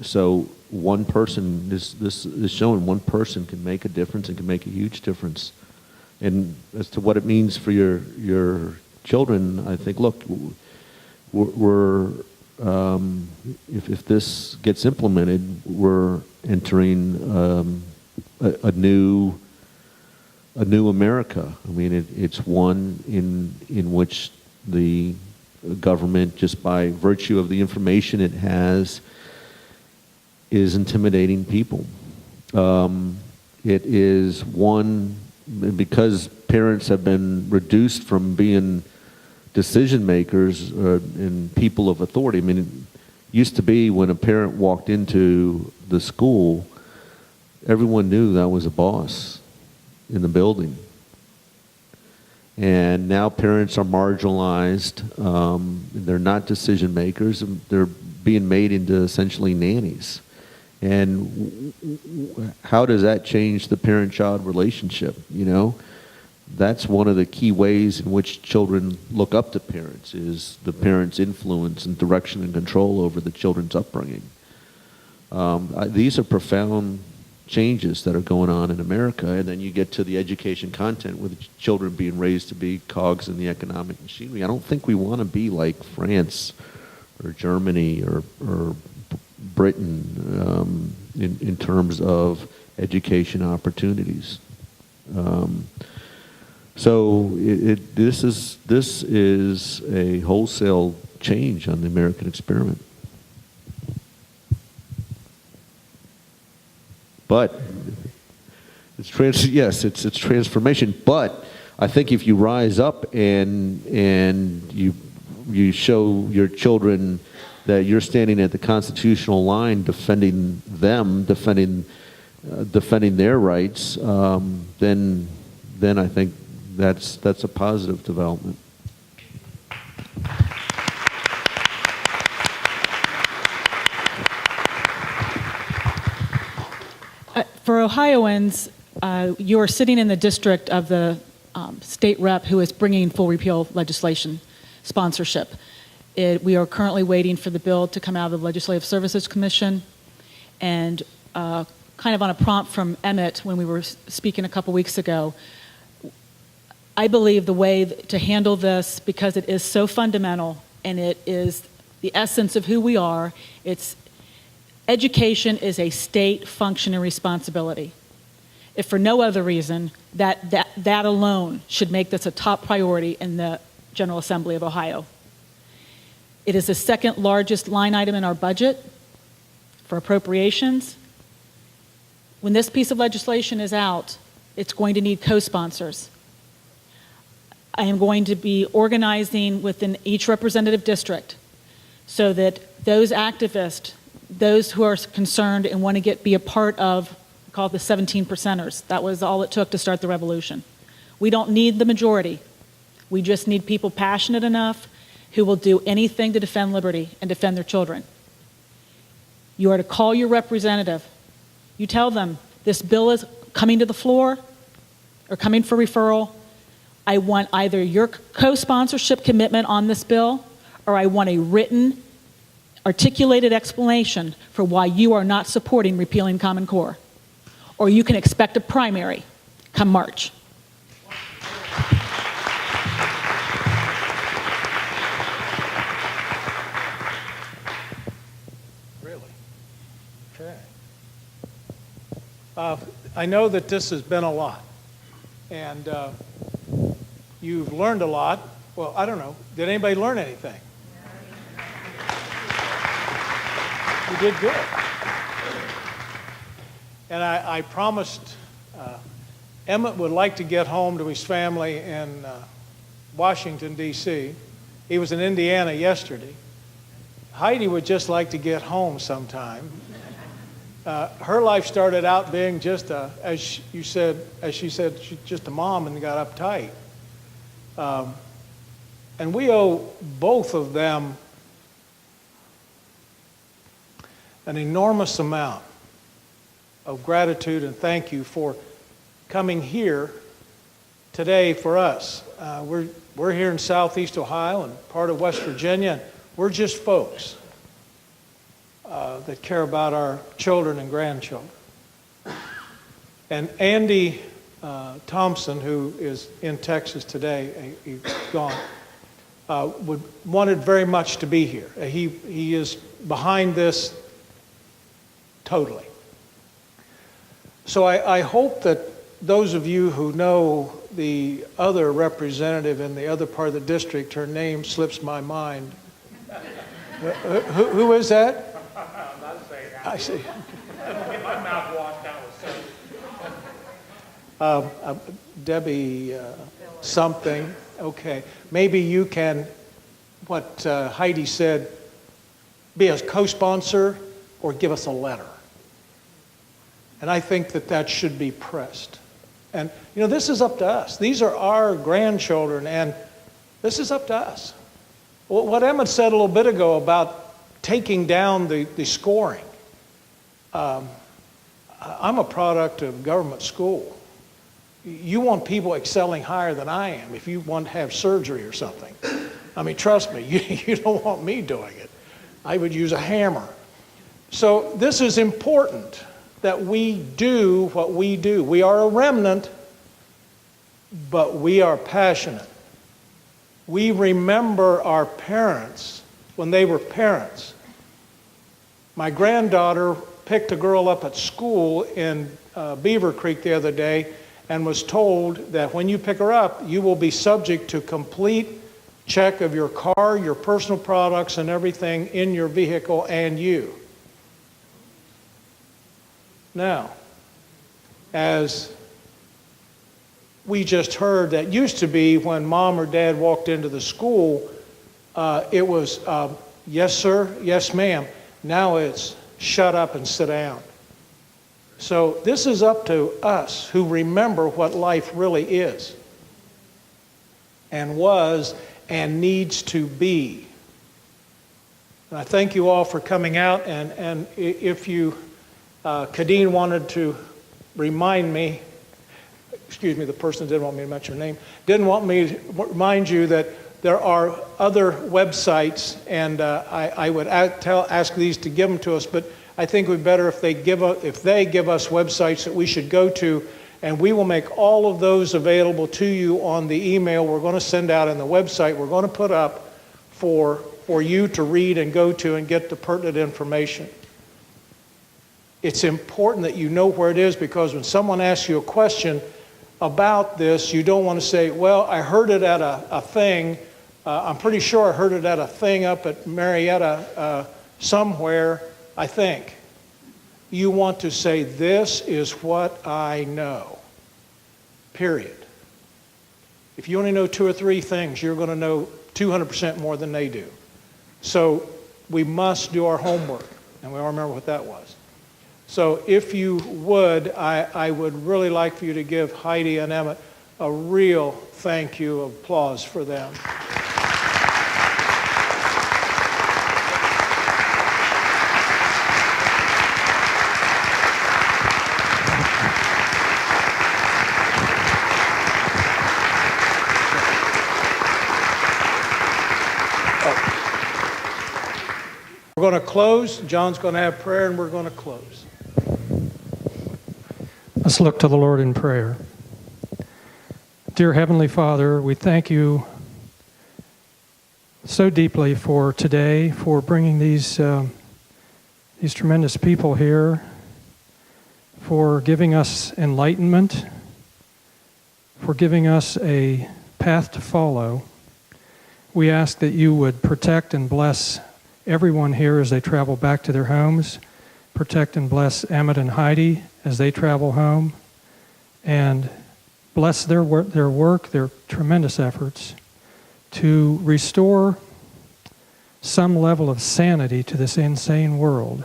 So one person, this is showing one person can make a difference and can make a huge difference. And as to what it means for your children, I think, look, if this gets implemented, we're entering a new America. I mean, it's one in which the government, just by virtue of the information it has, is intimidating people. It is one, because parents have been reduced from being decision makers and people of authority. I mean, it used to be when a parent walked into the school, everyone knew that was a boss in the building. And now parents are marginalized. They're not decision makers. They're being made into essentially nannies. And how does that change the parent-child relationship? You know, that's one of the key ways in which children look up to parents, is the parents' influence and direction and control over the children's upbringing. These are profound changes that are going on in America, and then you get to the education content with children being raised to be cogs in the economic machinery. I don't think we want to be like France or Germany or Britain in terms of education opportunities. So this is a wholesale change on the American experiment. But it's transformation. But I think if you rise up and you show your children that you're standing at the constitutional line, defending them, defending their rights, then I think that's a positive development. For Ohioans, you are sitting in the district of the state rep who is bringing full repeal legislation sponsorship. We are currently waiting for the bill to come out of the Legislative Services Commission, and kind of on a prompt from Emmett when we were speaking a couple weeks ago, I believe the way to handle this, because it is so fundamental and it is the essence of who we are, education is a state function and responsibility. If for no other reason, that alone should make this a top priority in the General Assembly of Ohio. It is the second largest line item in our budget for appropriations. When this piece of legislation is out, it's going to need co-sponsors. I am going to be organizing within each representative district so that those activists, those who are concerned and want to be a part of call it the 17 percenters. That was all it took to start the revolution. We don't need the majority. We just need people passionate enough who will do anything to defend liberty and defend their children. You are to call your representative. You tell them, this bill is coming to the floor or coming for referral. I want either your co-sponsorship commitment on this bill, or I want a written, articulated explanation for why you are not supporting repealing Common Core. Or you can expect a primary come March. Really? Okay. I know that this has been a lot, and you've learned a lot. Well, I don't know. Did anybody learn anything? You did good. And I promised Emmett would like to get home to his family in Washington, D.C. He was in Indiana yesterday. Heidi would just like to get home sometime. Her life started out being just as she said, she's just a mom and got uptight. And we owe both of them an enormous amount of gratitude and thank you for coming here today for us. We're here in Southeast Ohio and part of West Virginia. And we're just folks that care about our children and grandchildren. And Andy Thompson, who is in Texas today, he's gone, wanted very much to be here. He is behind this totally. So I hope that those of you who know the other representative in the other part of the district, her name slips my mind. Who is that? I'm not saying that. I see. Get my mouth washed out with soap. Debbie something. Okay. Maybe you can, what Heidi said, be a co-sponsor or give us a letter. And I think that should be pressed. And, you know, this is up to us. These are our grandchildren, and this is up to us. What Emmett said a little bit ago about taking down the scoring. I'm a product of government school. You want people excelling higher than I am if you want to have surgery or something. I mean, trust me, you don't want me doing it. I would use a hammer. So this is important that we do what we do. We are a remnant, but we are passionate. We remember our parents when they were parents. My granddaughter picked a girl up at school in Beaver Creek the other day and was told that when you pick her up, you will be subject to complete check of your car, your personal products, and everything in your vehicle and you. Now, as we just heard, that used to be when mom or dad walked into the school, it was, yes, sir, yes, ma'am. Now it's shut up and sit down. So this is up to us who remember what life really is and was and needs to be. And I thank you all for coming out, and if you, Kadeen wanted to remind me, excuse me, the person didn't want me to mention her name, didn't want me to remind you that there are other websites, and I would ask these to give them to us, but I think it would be better if they give us websites that we should go to, and we will make all of those available to you on the email we're going to send out, and the website we're going to put up for you to read and go to and get the pertinent information. It's important that you know where it is, because when someone asks you a question about this, you don't want to say, well, I heard it at a thing. I'm pretty sure I heard it at a thing up at Marietta somewhere, I think. You want to say, this is what I know, period. If you only know 2 or 3 things, you're going to know 200% more than they do. So we must do our homework, and we all remember what that was. So if you would, I would really like for you to give Heidi and Emmett a real thank you, applause for them. We're going to close. John's going to have prayer, and we're going to close. Let's look to the Lord in prayer. Dear Heavenly Father, we thank you so deeply for today, for bringing these tremendous people here, for giving us enlightenment, for giving us a path to follow. We ask that you would protect and bless everyone here as they travel back to their homes. Protect and bless Emmett and Heidi as they travel home. And bless their work, their tremendous efforts to restore some level of sanity to this insane world.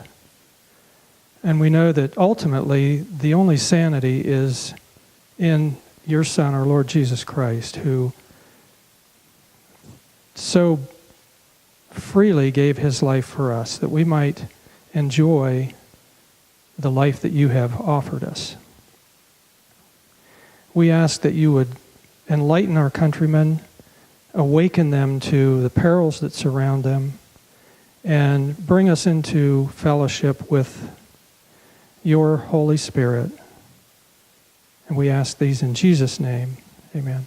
And we know that ultimately the only sanity is in your Son, our Lord Jesus Christ, who so freely gave his life for us that we might enjoy the life that you have offered us. We ask that you would enlighten our countrymen, awaken them to the perils that surround them, and bring us into fellowship with your Holy Spirit. And we ask these in Jesus' name. Amen.